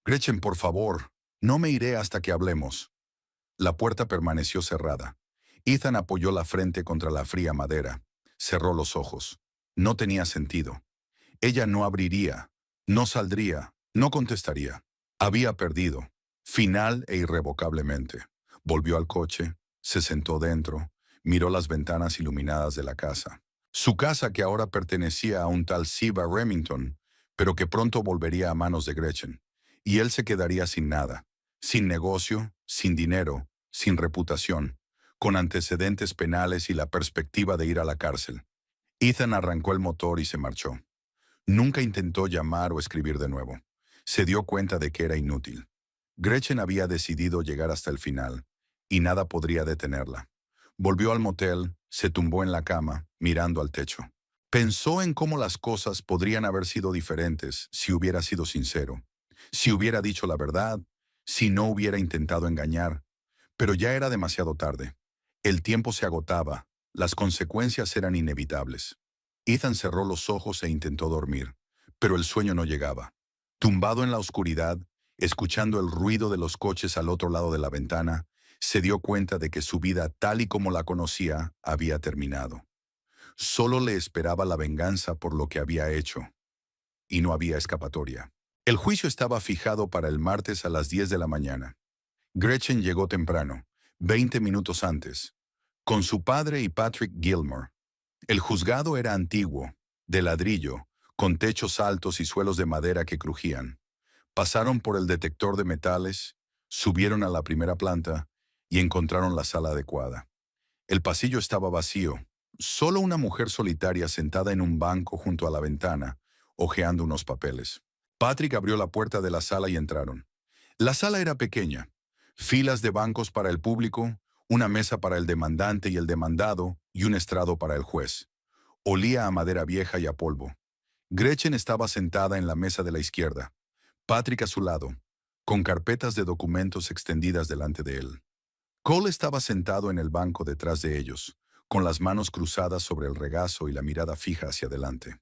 «Gretchen, por favor, no me iré hasta que hablemos». La puerta permaneció cerrada. Ethan apoyó la frente contra la fría madera. Cerró los ojos. No tenía sentido. Ella no abriría, no saldría, no contestaría. Había perdido, final e irrevocablemente. Volvió al coche, se sentó dentro, miró las ventanas iluminadas de la casa. Su casa que ahora pertenecía a un tal Siva Remington, pero que pronto volvería a manos de Gretchen. Y él se quedaría sin nada, sin negocio, sin dinero, sin reputación, con antecedentes penales y la perspectiva de ir a la cárcel. Ethan arrancó el motor y se marchó. Nunca intentó llamar o escribir de nuevo. Se dio cuenta de que era inútil. Gretchen había decidido llegar hasta el final, y nada podría detenerla. Volvió al motel, se tumbó en la cama, mirando al techo. Pensó en cómo las cosas podrían haber sido diferentes si hubiera sido sincero, si hubiera dicho la verdad, si no hubiera intentado engañar. Pero ya era demasiado tarde. El tiempo se agotaba, las consecuencias eran inevitables. Ethan cerró los ojos e intentó dormir, pero el sueño no llegaba. Tumbado en la oscuridad, escuchando el ruido de los coches al otro lado de la ventana, se dio cuenta de que su vida tal y como la conocía había terminado. Solo le esperaba la venganza por lo que había hecho, y no había escapatoria. El juicio estaba fijado para el martes a las 10 de la mañana. Gretchen llegó temprano, 20 minutos antes, con su padre y Patrick Gilmore. El juzgado era antiguo, de ladrillo, con techos altos y suelos de madera que crujían. Pasaron por el detector de metales, subieron a la primera planta y encontraron la sala adecuada. El pasillo estaba vacío, solo una mujer solitaria sentada en un banco junto a la ventana, hojeando unos papeles. Patrick abrió la puerta de la sala y entraron. La sala era pequeña, filas de bancos para el público, una mesa para el demandante y el demandado y un estrado para el juez. Olía a madera vieja y a polvo. Gretchen estaba sentada en la mesa de la izquierda, Patrick a su lado, con carpetas de documentos extendidas delante de él. Cole estaba sentado en el banco detrás de ellos, con las manos cruzadas sobre el regazo y la mirada fija hacia adelante.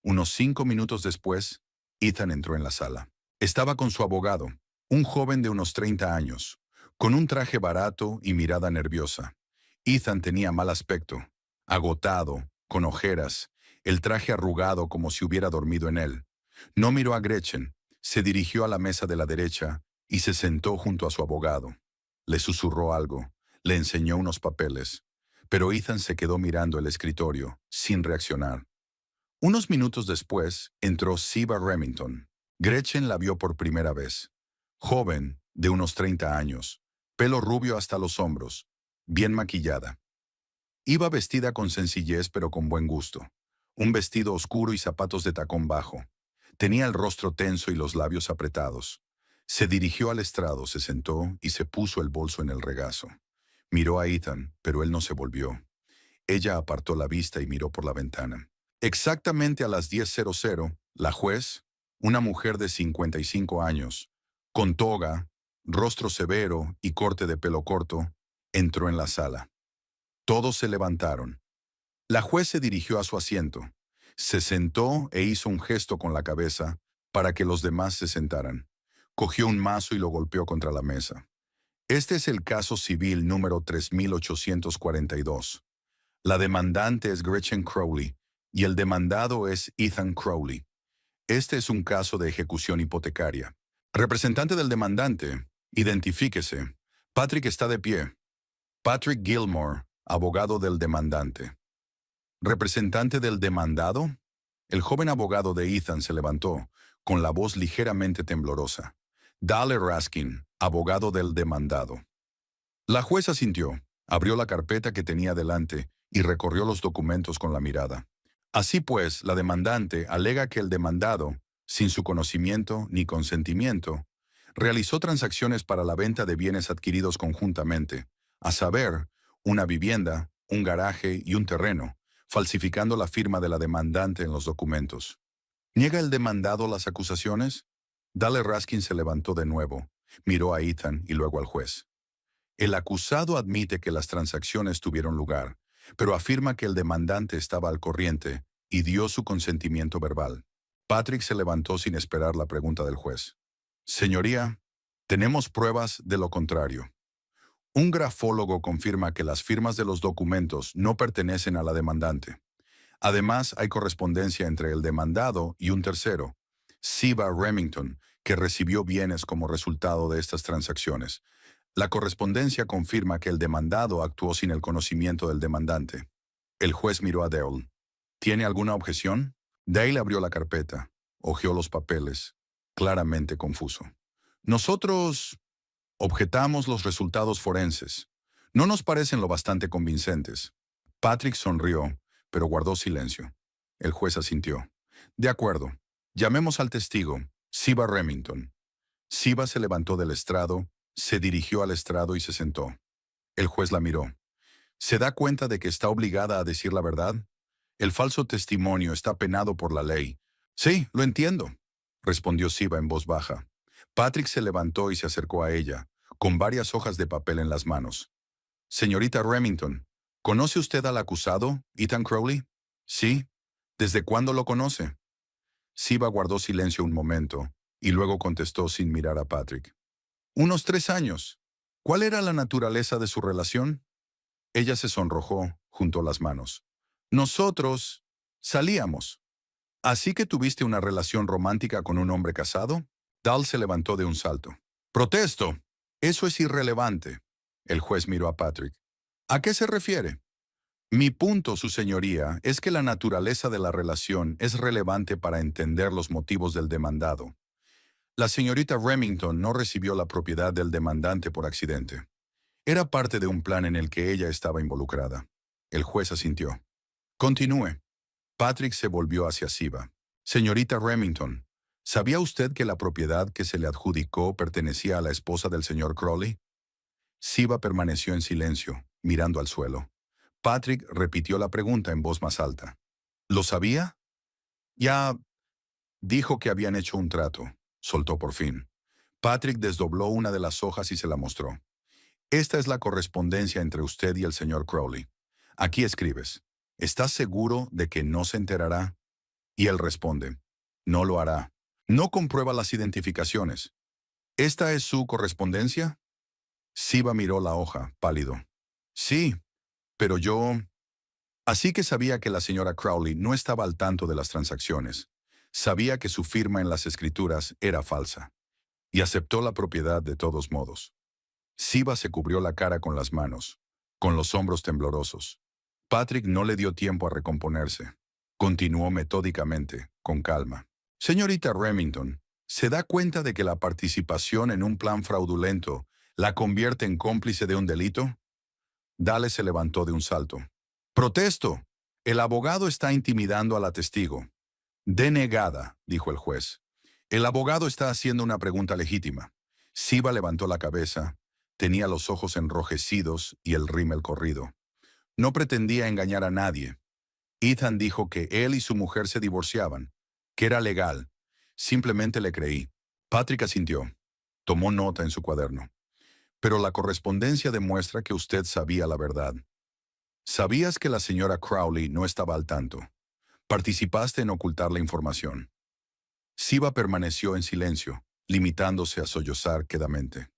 Unos 5 minutos después, Ethan entró en la sala. Estaba con su abogado, un joven de unos 30 años, con un traje barato y mirada nerviosa. Ethan tenía mal aspecto, agotado, con ojeras, el traje arrugado como si hubiera dormido en él. No miró a Gretchen, se dirigió a la mesa de la derecha y se sentó junto a su abogado. Le susurró algo, le enseñó unos papeles, pero Ethan se quedó mirando el escritorio, sin reaccionar. Unos minutos después, entró Siva Remington. Gretchen la vio por primera vez. Joven, de unos 30 años, pelo rubio hasta los hombros, bien maquillada. Iba vestida con sencillez pero con buen gusto. Un vestido oscuro y zapatos de tacón bajo. Tenía el rostro tenso y los labios apretados. Se dirigió al estrado, se sentó y se puso el bolso en el regazo. Miró a Ethan, pero él no se volvió. Ella apartó la vista y miró por la ventana. Exactamente a las 10:00, la juez, una mujer de 55 años, con toga, rostro severo y corte de pelo corto, entró en la sala. Todos se levantaron. La juez se dirigió a su asiento. Se sentó e hizo un gesto con la cabeza para que los demás se sentaran. Cogió un mazo y lo golpeó contra la mesa. Este es el caso civil número 3842. La demandante es Gretchen Crowley y el demandado es Ethan Crowley. Este es un caso de ejecución hipotecaria. Representante del demandante, identifíquese. Patrick está de pie. Patrick Gilmore, abogado del demandante. ¿Representante del demandado? El joven abogado de Ethan se levantó, con la voz ligeramente temblorosa. Dale Raskin, abogado del demandado. La jueza sintió, abrió la carpeta que tenía delante y recorrió los documentos con la mirada. Así pues, la demandante alega que el demandado, sin su conocimiento ni consentimiento, realizó transacciones para la venta de bienes adquiridos conjuntamente, a saber, una vivienda, un garaje y un terreno, falsificando la firma de la demandante en los documentos. ¿Niega el demandado las acusaciones? Dale Raskin se levantó de nuevo, miró a Ethan y luego al juez. El acusado admite que las transacciones tuvieron lugar, pero afirma que el demandante estaba al corriente y dio su consentimiento verbal. Patrick se levantó sin esperar la pregunta del juez. Señoría, tenemos pruebas de lo contrario. Un grafólogo confirma que las firmas de los documentos no pertenecen a la demandante. Además, hay correspondencia entre el demandado y un tercero, Siva Remington, que recibió bienes como resultado de estas transacciones. La correspondencia confirma que el demandado actuó sin el conocimiento del demandante. El juez miró a Dale. ¿Tiene alguna objeción? Dale abrió la carpeta, hojeó los papeles, claramente confuso. Nosotros objetamos los resultados forenses. No nos parecen lo bastante convincentes. Patrick sonrió, pero guardó silencio. El juez asintió. De acuerdo. Llamemos al testigo, Siva Remington. Siva se levantó del estrado, se dirigió al estrado y se sentó. El juez la miró. ¿Se da cuenta de que está obligada a decir la verdad? El falso testimonio está penado por la ley. Sí, lo entiendo, respondió Siva en voz baja. Patrick se levantó y se acercó a ella, con varias hojas de papel en las manos. Señorita Remington, ¿conoce usted al acusado, Ethan Crowley? Sí. ¿Desde cuándo lo conoce? Siva guardó silencio un momento y luego contestó sin mirar a Patrick. Unos 3 años. ¿Cuál era la naturaleza de su relación? Ella se sonrojó, juntó las manos. Nosotros salíamos. ¿Así que tuviste una relación romántica con un hombre casado? Dal se levantó de un salto. Protesto. Eso es irrelevante. El juez miró a Patrick. ¿A qué se refiere? Mi punto, su señoría, es que la naturaleza de la relación es relevante para entender los motivos del demandado. La señorita Remington no recibió la propiedad del demandante por accidente. Era parte de un plan en el que ella estaba involucrada. El juez asintió. Continúe. Patrick se volvió hacia Siva. Señorita Remington, ¿sabía usted que la propiedad que se le adjudicó pertenecía a la esposa del señor Crowley? Siva permaneció en silencio, mirando al suelo. Patrick repitió la pregunta en voz más alta. ¿Lo sabía? Ya dijo que habían hecho un trato, soltó por fin. Patrick desdobló una de las hojas y se la mostró. Esta es la correspondencia entre usted y el señor Crowley. Aquí escribes. ¿Estás seguro de que no se enterará? Y él responde. No lo hará. No comprueba las identificaciones. ¿Esta es su correspondencia? Siva miró la hoja, pálido. Sí, pero yo... Así que sabía que la señora Crowley no estaba al tanto de las transacciones. Sabía que su firma en las escrituras era falsa. Y aceptó la propiedad de todos modos. Siva se cubrió la cara con las manos, con los hombros temblorosos. Patrick no le dio tiempo a recomponerse. Continuó metódicamente, con calma. Señorita Remington, ¿se da cuenta de que la participación en un plan fraudulento la convierte en cómplice de un delito? Dale se levantó de un salto. Protesto. El abogado está intimidando a la testigo. Denegada, dijo el juez. El abogado está haciendo una pregunta legítima. Siva levantó la cabeza. Tenía los ojos enrojecidos y el rímel corrido. No pretendía engañar a nadie. Ethan dijo que él y su mujer se divorciaban, que era legal. Simplemente le creí. Patrick asintió. Tomó nota en su cuaderno. Pero la correspondencia demuestra que usted sabía la verdad. ¿Sabías que la señora Crowley no estaba al tanto? Participaste en ocultar la información. Siva permaneció en silencio, limitándose a sollozar quedamente.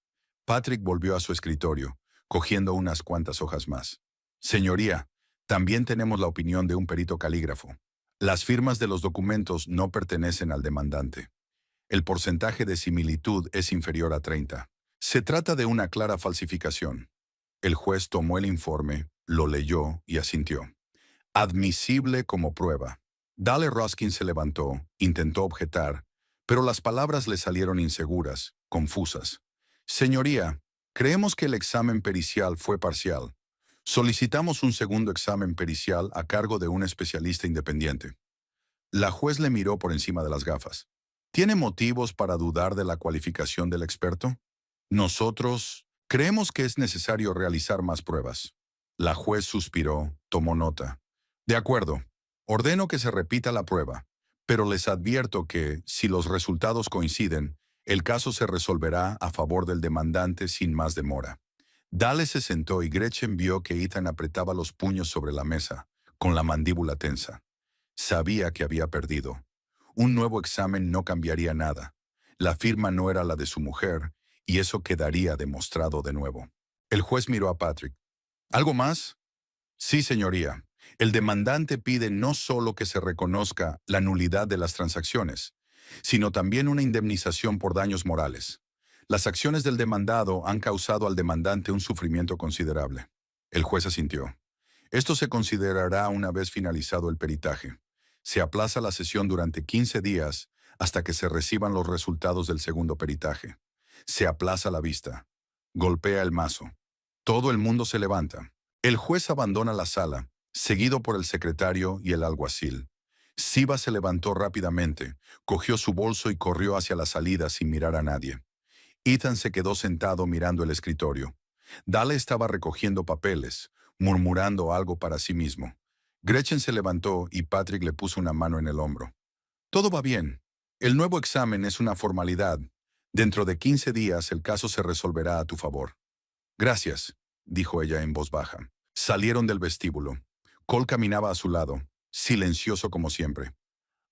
Patrick volvió a su escritorio, cogiendo unas cuantas hojas más. Señoría, también tenemos la opinión de un perito calígrafo. Las firmas de los documentos no pertenecen al demandante. El porcentaje de similitud es inferior a 30. Se trata de una clara falsificación. El juez tomó el informe, lo leyó y asintió. Admisible como prueba. Dale Ruskin se levantó, intentó objetar, pero las palabras le salieron inseguras, confusas. Señoría, creemos que el examen pericial fue parcial. Solicitamos un segundo examen pericial a cargo de un especialista independiente. La juez le miró por encima de las gafas. ¿Tiene motivos para dudar de la cualificación del experto? Nosotros creemos que es necesario realizar más pruebas. La juez suspiró, tomó nota. De acuerdo, ordeno que se repita la prueba, pero les advierto que, si los resultados coinciden, el caso se resolverá a favor del demandante sin más demora. Dale se sentó y Gretchen vio que Ethan apretaba los puños sobre la mesa, con la mandíbula tensa. Sabía que había perdido. Un nuevo examen no cambiaría nada. La firma no era la de su mujer, y eso quedaría demostrado de nuevo. El juez miró a Patrick. ¿Algo más? Sí, señoría. El demandante pide no solo que se reconozca la nulidad de las transacciones, sino también una indemnización por daños morales. Las acciones del demandado han causado al demandante un sufrimiento considerable. El juez asintió. Esto se considerará una vez finalizado el peritaje. Se aplaza la sesión durante 15 días hasta que se reciban los resultados del segundo peritaje. Se aplaza la vista. Golpea el mazo. Todo el mundo se levanta. El juez abandona la sala, seguido por el secretario y el alguacil. Siva se levantó rápidamente, cogió su bolso y corrió hacia la salida sin mirar a nadie. Ethan se quedó sentado mirando el escritorio. Dale estaba recogiendo papeles, murmurando algo para sí mismo. Gretchen se levantó y Patrick le puso una mano en el hombro. Todo va bien. El nuevo examen es una formalidad. Dentro de 15 días el caso se resolverá a tu favor. Gracias, dijo ella en voz baja. Salieron del vestíbulo. Cole caminaba a su lado, silencioso como siempre.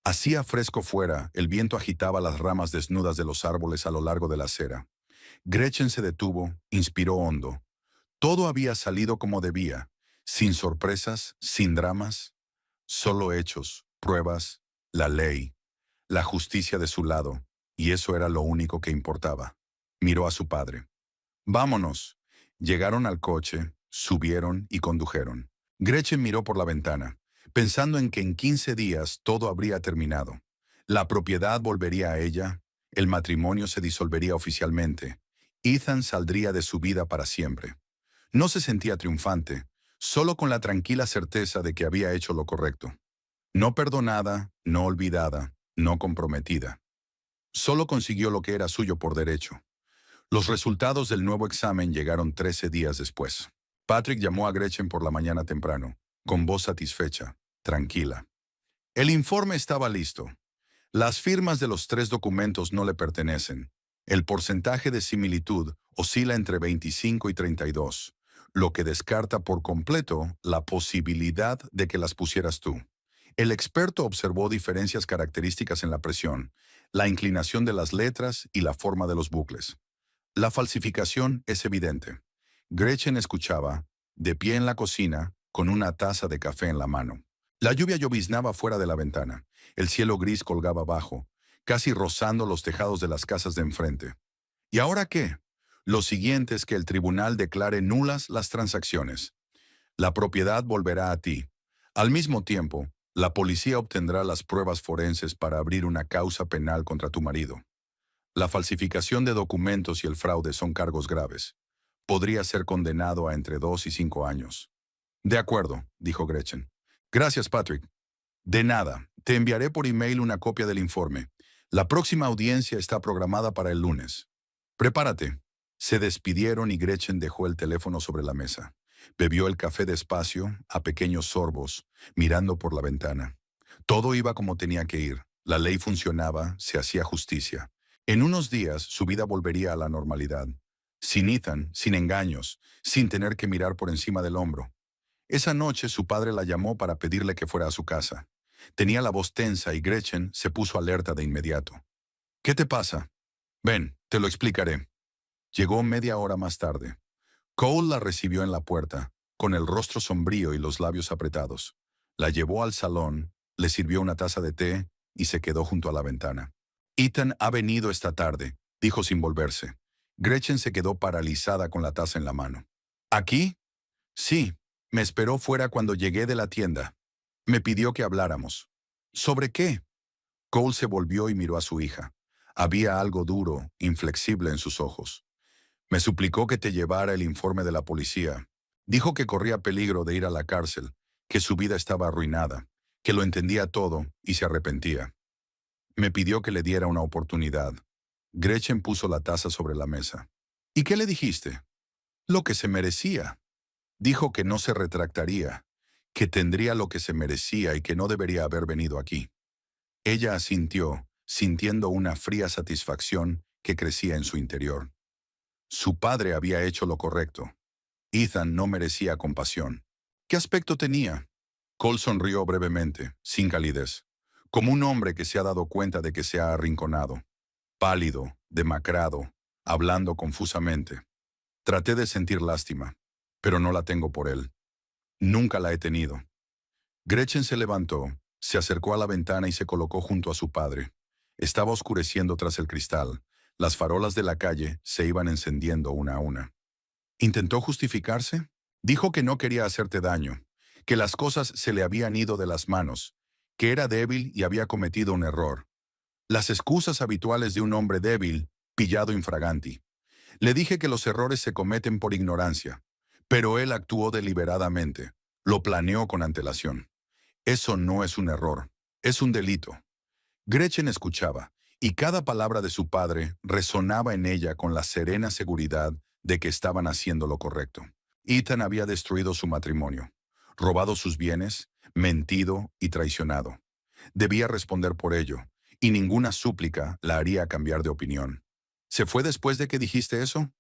Hacía fresco fuera, el viento agitaba las ramas desnudas de los árboles a lo largo de la acera. Gretchen se detuvo, inspiró hondo. Todo había salido como debía, sin sorpresas, sin dramas, solo hechos, pruebas, la ley, la justicia de su lado, y eso era lo único que importaba. Miró a su padre. Vámonos. Llegaron al coche, subieron y condujeron. Gretchen miró por la ventana, pensando en que en 15 días todo habría terminado. La propiedad volvería a ella, el matrimonio se disolvería oficialmente. Ethan saldría de su vida para siempre. No se sentía triunfante, solo con la tranquila certeza de que había hecho lo correcto. No perdonada, no olvidada, no comprometida. Solo consiguió lo que era suyo por derecho. Los resultados del nuevo examen llegaron 13 días después. Patrick llamó a Gretchen por la mañana temprano, con voz satisfecha, tranquila. El informe estaba listo. Las firmas de los 3 documentos no le pertenecen. El porcentaje de similitud oscila entre 25 y 32, lo que descarta por completo la posibilidad de que las pusieras tú. El experto observó diferencias características en la presión, la inclinación de las letras y la forma de los bucles. La falsificación es evidente. Gretchen escuchaba, de pie en la cocina, con una taza de café en la mano. La lluvia lloviznaba fuera de la ventana. El cielo gris colgaba abajo, casi rozando los tejados de las casas de enfrente. ¿Y ahora qué? Lo siguiente es que el tribunal declare nulas las transacciones. La propiedad volverá a ti. Al mismo tiempo, la policía obtendrá las pruebas forenses para abrir una causa penal contra tu marido. La falsificación de documentos y el fraude son cargos graves. Podría ser condenado a entre 2 y 5 años. De acuerdo, dijo Gretchen. Gracias, Patrick. De nada, te enviaré por email una copia del informe. La próxima audiencia está programada para el lunes. Prepárate. Se despidieron y Gretchen dejó el teléfono sobre la mesa. Bebió el café despacio, a pequeños sorbos, mirando por la ventana. Todo iba como tenía que ir. La ley funcionaba, se hacía justicia. En unos días su vida volvería a la normalidad. Sin Ethan, sin engaños, sin tener que mirar por encima del hombro. Esa noche su padre la llamó para pedirle que fuera a su casa. Tenía la voz tensa y Gretchen se puso alerta de inmediato. ¿Qué te pasa? Ven, te lo explicaré. Llegó media hora más tarde. Cole la recibió en la puerta, con el rostro sombrío y los labios apretados. La llevó al salón, le sirvió una taza de té y se quedó junto a la ventana. Ethan ha venido esta tarde, dijo sin volverse. Gretchen se quedó paralizada con la taza en la mano. ¿Aquí? Sí, me esperó fuera cuando llegué de la tienda. Me pidió que habláramos. ¿Sobre qué? Cole se volvió y miró a su hija. Había algo duro, inflexible en sus ojos. Me suplicó que te llevara el informe de la policía. Dijo que corría peligro de ir a la cárcel, que su vida estaba arruinada, que lo entendía todo y se arrepentía. Me pidió que le diera una oportunidad. Gretchen puso la taza sobre la mesa. ¿Y qué le dijiste? Lo que se merecía. Dijo que no se retractaría, que tendría lo que se merecía y que no debería haber venido aquí. Ella asintió, sintiendo una fría satisfacción que crecía en su interior. Su padre había hecho lo correcto. Ethan no merecía compasión. ¿Qué aspecto tenía? Cole sonrió brevemente, sin calidez, como un hombre que se ha dado cuenta de que se ha arrinconado. Pálido, demacrado, hablando confusamente. Traté de sentir lástima, pero no la tengo por él. Nunca la he tenido. Gretchen se levantó, se acercó a la ventana y se colocó junto a su padre. Estaba oscureciendo tras el cristal. Las farolas de la calle se iban encendiendo una a una. ¿Intentó justificarse? Dijo que no quería hacerte daño, que las cosas se le habían ido de las manos, que era débil y había cometido un error. Las excusas habituales de un hombre débil, pillado infraganti. Le dije que los errores se cometen por ignorancia, pero él actuó deliberadamente, lo planeó con antelación. Eso no es un error, es un delito. Gretchen escuchaba, y cada palabra de su padre resonaba en ella con la serena seguridad de que estaban haciendo lo correcto. Ethan había destruido su matrimonio, robado sus bienes, mentido y traicionado. Debía responder por ello, y ninguna súplica la haría cambiar de opinión. ¿Se fue después de que dijiste eso?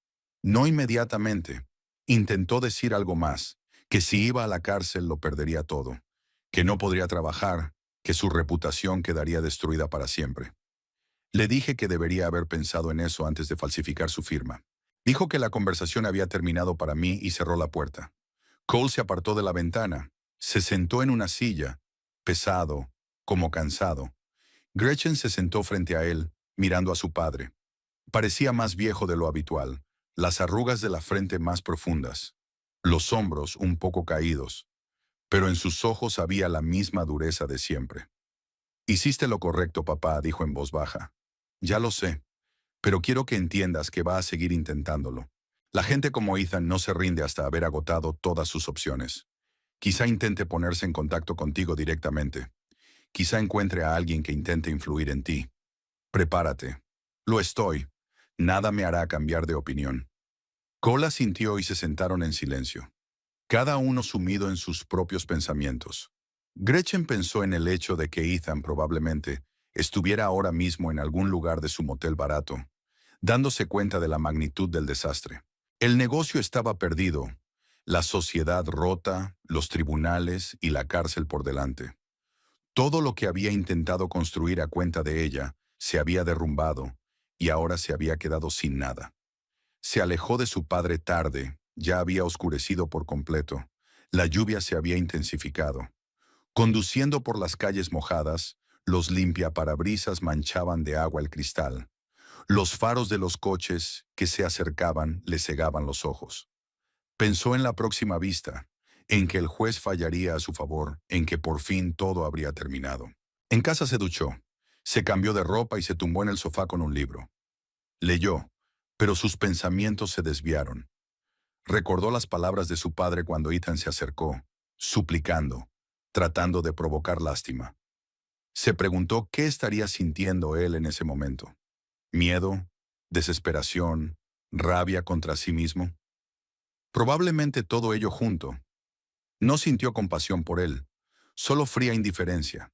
No inmediatamente. Intentó decir algo más, que si iba a la cárcel lo perdería todo, que no podría trabajar, que su reputación quedaría destruida para siempre. Le dije que debería haber pensado en eso antes de falsificar su firma. Dijo que la conversación había terminado para mí y cerró la puerta. Cole se apartó de la ventana, se sentó en una silla, pesado, como cansado. Gretchen se sentó frente a él, mirando a su padre. Parecía más viejo de lo habitual, las arrugas de la frente más profundas, los hombros un poco caídos, pero en sus ojos había la misma dureza de siempre. Hiciste lo correcto, papá, dijo en voz baja. Ya lo sé, pero quiero que entiendas que va a seguir intentándolo. La gente como Ethan no se rinde hasta haber agotado todas sus opciones. Quizá intente ponerse en contacto contigo directamente. Quizá encuentre a alguien que intente influir en ti. Prepárate. Lo estoy. Nada me hará cambiar de opinión. Cole asintió y se sentaron en silencio, cada uno sumido en sus propios pensamientos. Gretchen pensó en el hecho de que Ethan probablemente estuviera ahora mismo en algún lugar de su motel barato, dándose cuenta de la magnitud del desastre. El negocio estaba perdido, la sociedad rota, los tribunales y la cárcel por delante. Todo lo que había intentado construir a cuenta de ella se había derrumbado y ahora se había quedado sin nada. Se alejó de su padre tarde, ya había oscurecido por completo. La lluvia se había intensificado. Conduciendo por las calles mojadas, los limpiaparabrisas manchaban de agua el cristal. Los faros de los coches que se acercaban le cegaban los ojos. Pensó en la próxima vista, en que el juez fallaría a su favor, en que por fin todo habría terminado. En casa se duchó, se cambió de ropa y se tumbó en el sofá con un libro. Leyó, pero sus pensamientos se desviaron. Recordó las palabras de su padre cuando Ethan se acercó, suplicando, tratando de provocar lástima. Se preguntó qué estaría sintiendo él en ese momento. ¿Miedo? ¿Desesperación? ¿Rabia contra sí mismo? Probablemente todo ello junto. No sintió compasión por él, solo fría indiferencia.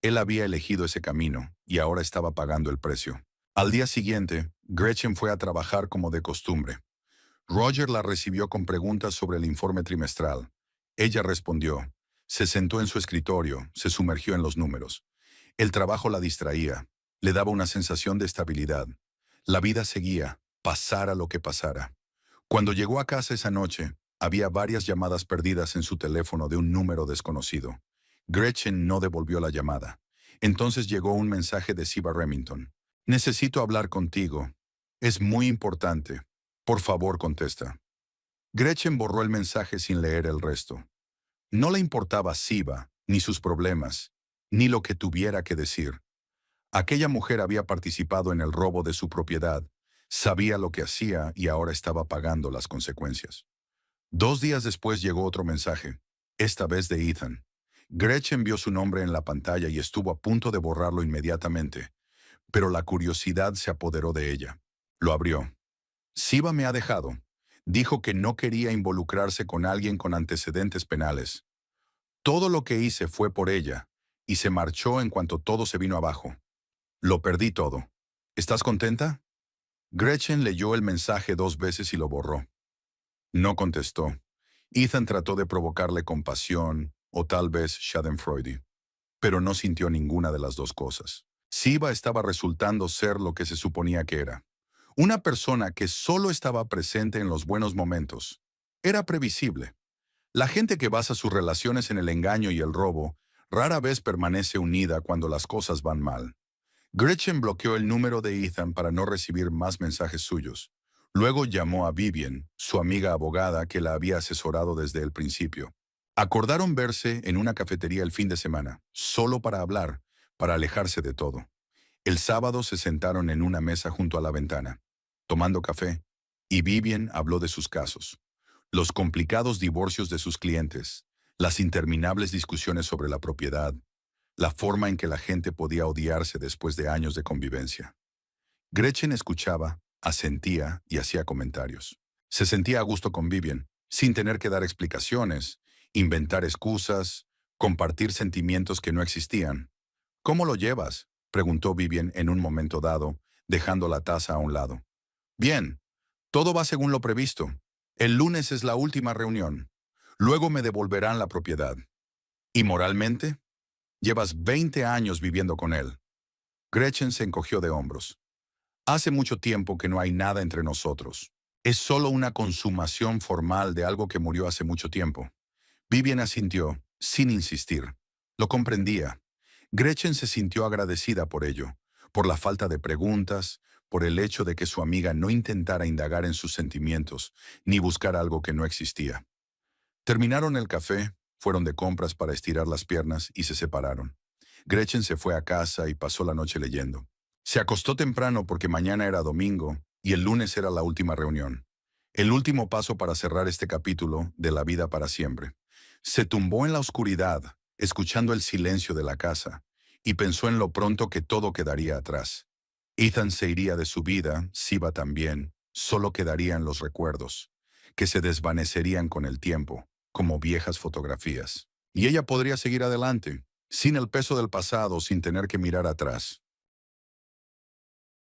Él había elegido ese camino y ahora estaba pagando el precio. Al día siguiente, Gretchen fue a trabajar como de costumbre. Roger la recibió con preguntas sobre el informe trimestral. Ella respondió, Se sentó en su escritorio, se sumergió en los números. El trabajo la distraía, le daba una sensación de estabilidad. La vida seguía, pasara lo que pasara. Cuando llegó a casa esa noche, había varias llamadas perdidas en su teléfono de un número desconocido. Gretchen no devolvió la llamada. Entonces llegó un mensaje de Siva Remington. Necesito hablar contigo. Es muy importante. Por favor, contesta. Gretchen borró el mensaje sin leer el resto. No le importaba Siva, ni sus problemas, ni lo que tuviera que decir. Aquella mujer había participado en el robo de su propiedad, sabía lo que hacía y ahora estaba pagando las consecuencias. 2 días después llegó otro mensaje, esta vez de Ethan. Gretchen vio su nombre en la pantalla y estuvo a punto de borrarlo inmediatamente, pero la curiosidad se apoderó de ella. Lo abrió. Siva me ha dejado. Dijo que no quería involucrarse con alguien con antecedentes penales. Todo lo que hice fue por ella, y se marchó en cuanto todo se vino abajo. Lo perdí todo. ¿Estás contenta? Gretchen leyó el mensaje 2 veces y lo borró. No contestó. Ethan trató de provocarle compasión o tal vez schadenfreude, pero no sintió ninguna de las dos cosas. Siva estaba resultando ser lo que se suponía que era. Una persona que solo estaba presente en los buenos momentos. Era previsible. La gente que basa sus relaciones en el engaño y el robo rara vez permanece unida cuando las cosas van mal. Gretchen bloqueó el número de Ethan para no recibir más mensajes suyos. Luego llamó a Vivian, su amiga abogada que la había asesorado desde el principio. Acordaron verse en una cafetería el fin de semana, solo para hablar, para alejarse de todo. El sábado se sentaron en una mesa junto a la ventana, tomando café, y Vivian habló de sus casos, los complicados divorcios de sus clientes, las interminables discusiones sobre la propiedad, la forma en que la gente podía odiarse después de años de convivencia. Gretchen escuchaba, asentía y hacía comentarios. Se sentía a gusto con Vivian, sin tener que dar explicaciones, inventar excusas, compartir sentimientos que no existían. ¿Cómo lo llevas?, preguntó Vivian en un momento dado, dejando la taza a un lado. Bien, todo va según lo previsto. El lunes es la última reunión. Luego me devolverán la propiedad. ¿Y moralmente? Llevas 20 años viviendo con él. Gretchen se encogió de hombros. Hace mucho tiempo que no hay nada entre nosotros. Es solo una consumación formal de algo que murió hace mucho tiempo. Vivian asintió, sin insistir. Lo comprendía. Gretchen se sintió agradecida por ello, por la falta de preguntas, por el hecho de que su amiga no intentara indagar en sus sentimientos, ni buscar algo que no existía. Terminaron el café, fueron de compras para estirar las piernas y se separaron. Gretchen se fue a casa y pasó la noche leyendo. Se acostó temprano porque mañana era domingo y el lunes era la última reunión. El último paso para cerrar este capítulo de la vida para siempre. Se tumbó en la oscuridad, escuchando el silencio de la casa, y pensó en lo pronto que todo quedaría atrás. Ethan se iría de su vida, Siva también, solo quedarían los recuerdos, que se desvanecerían con el tiempo, como viejas fotografías. Y ella podría seguir adelante, sin el peso del pasado, sin tener que mirar atrás.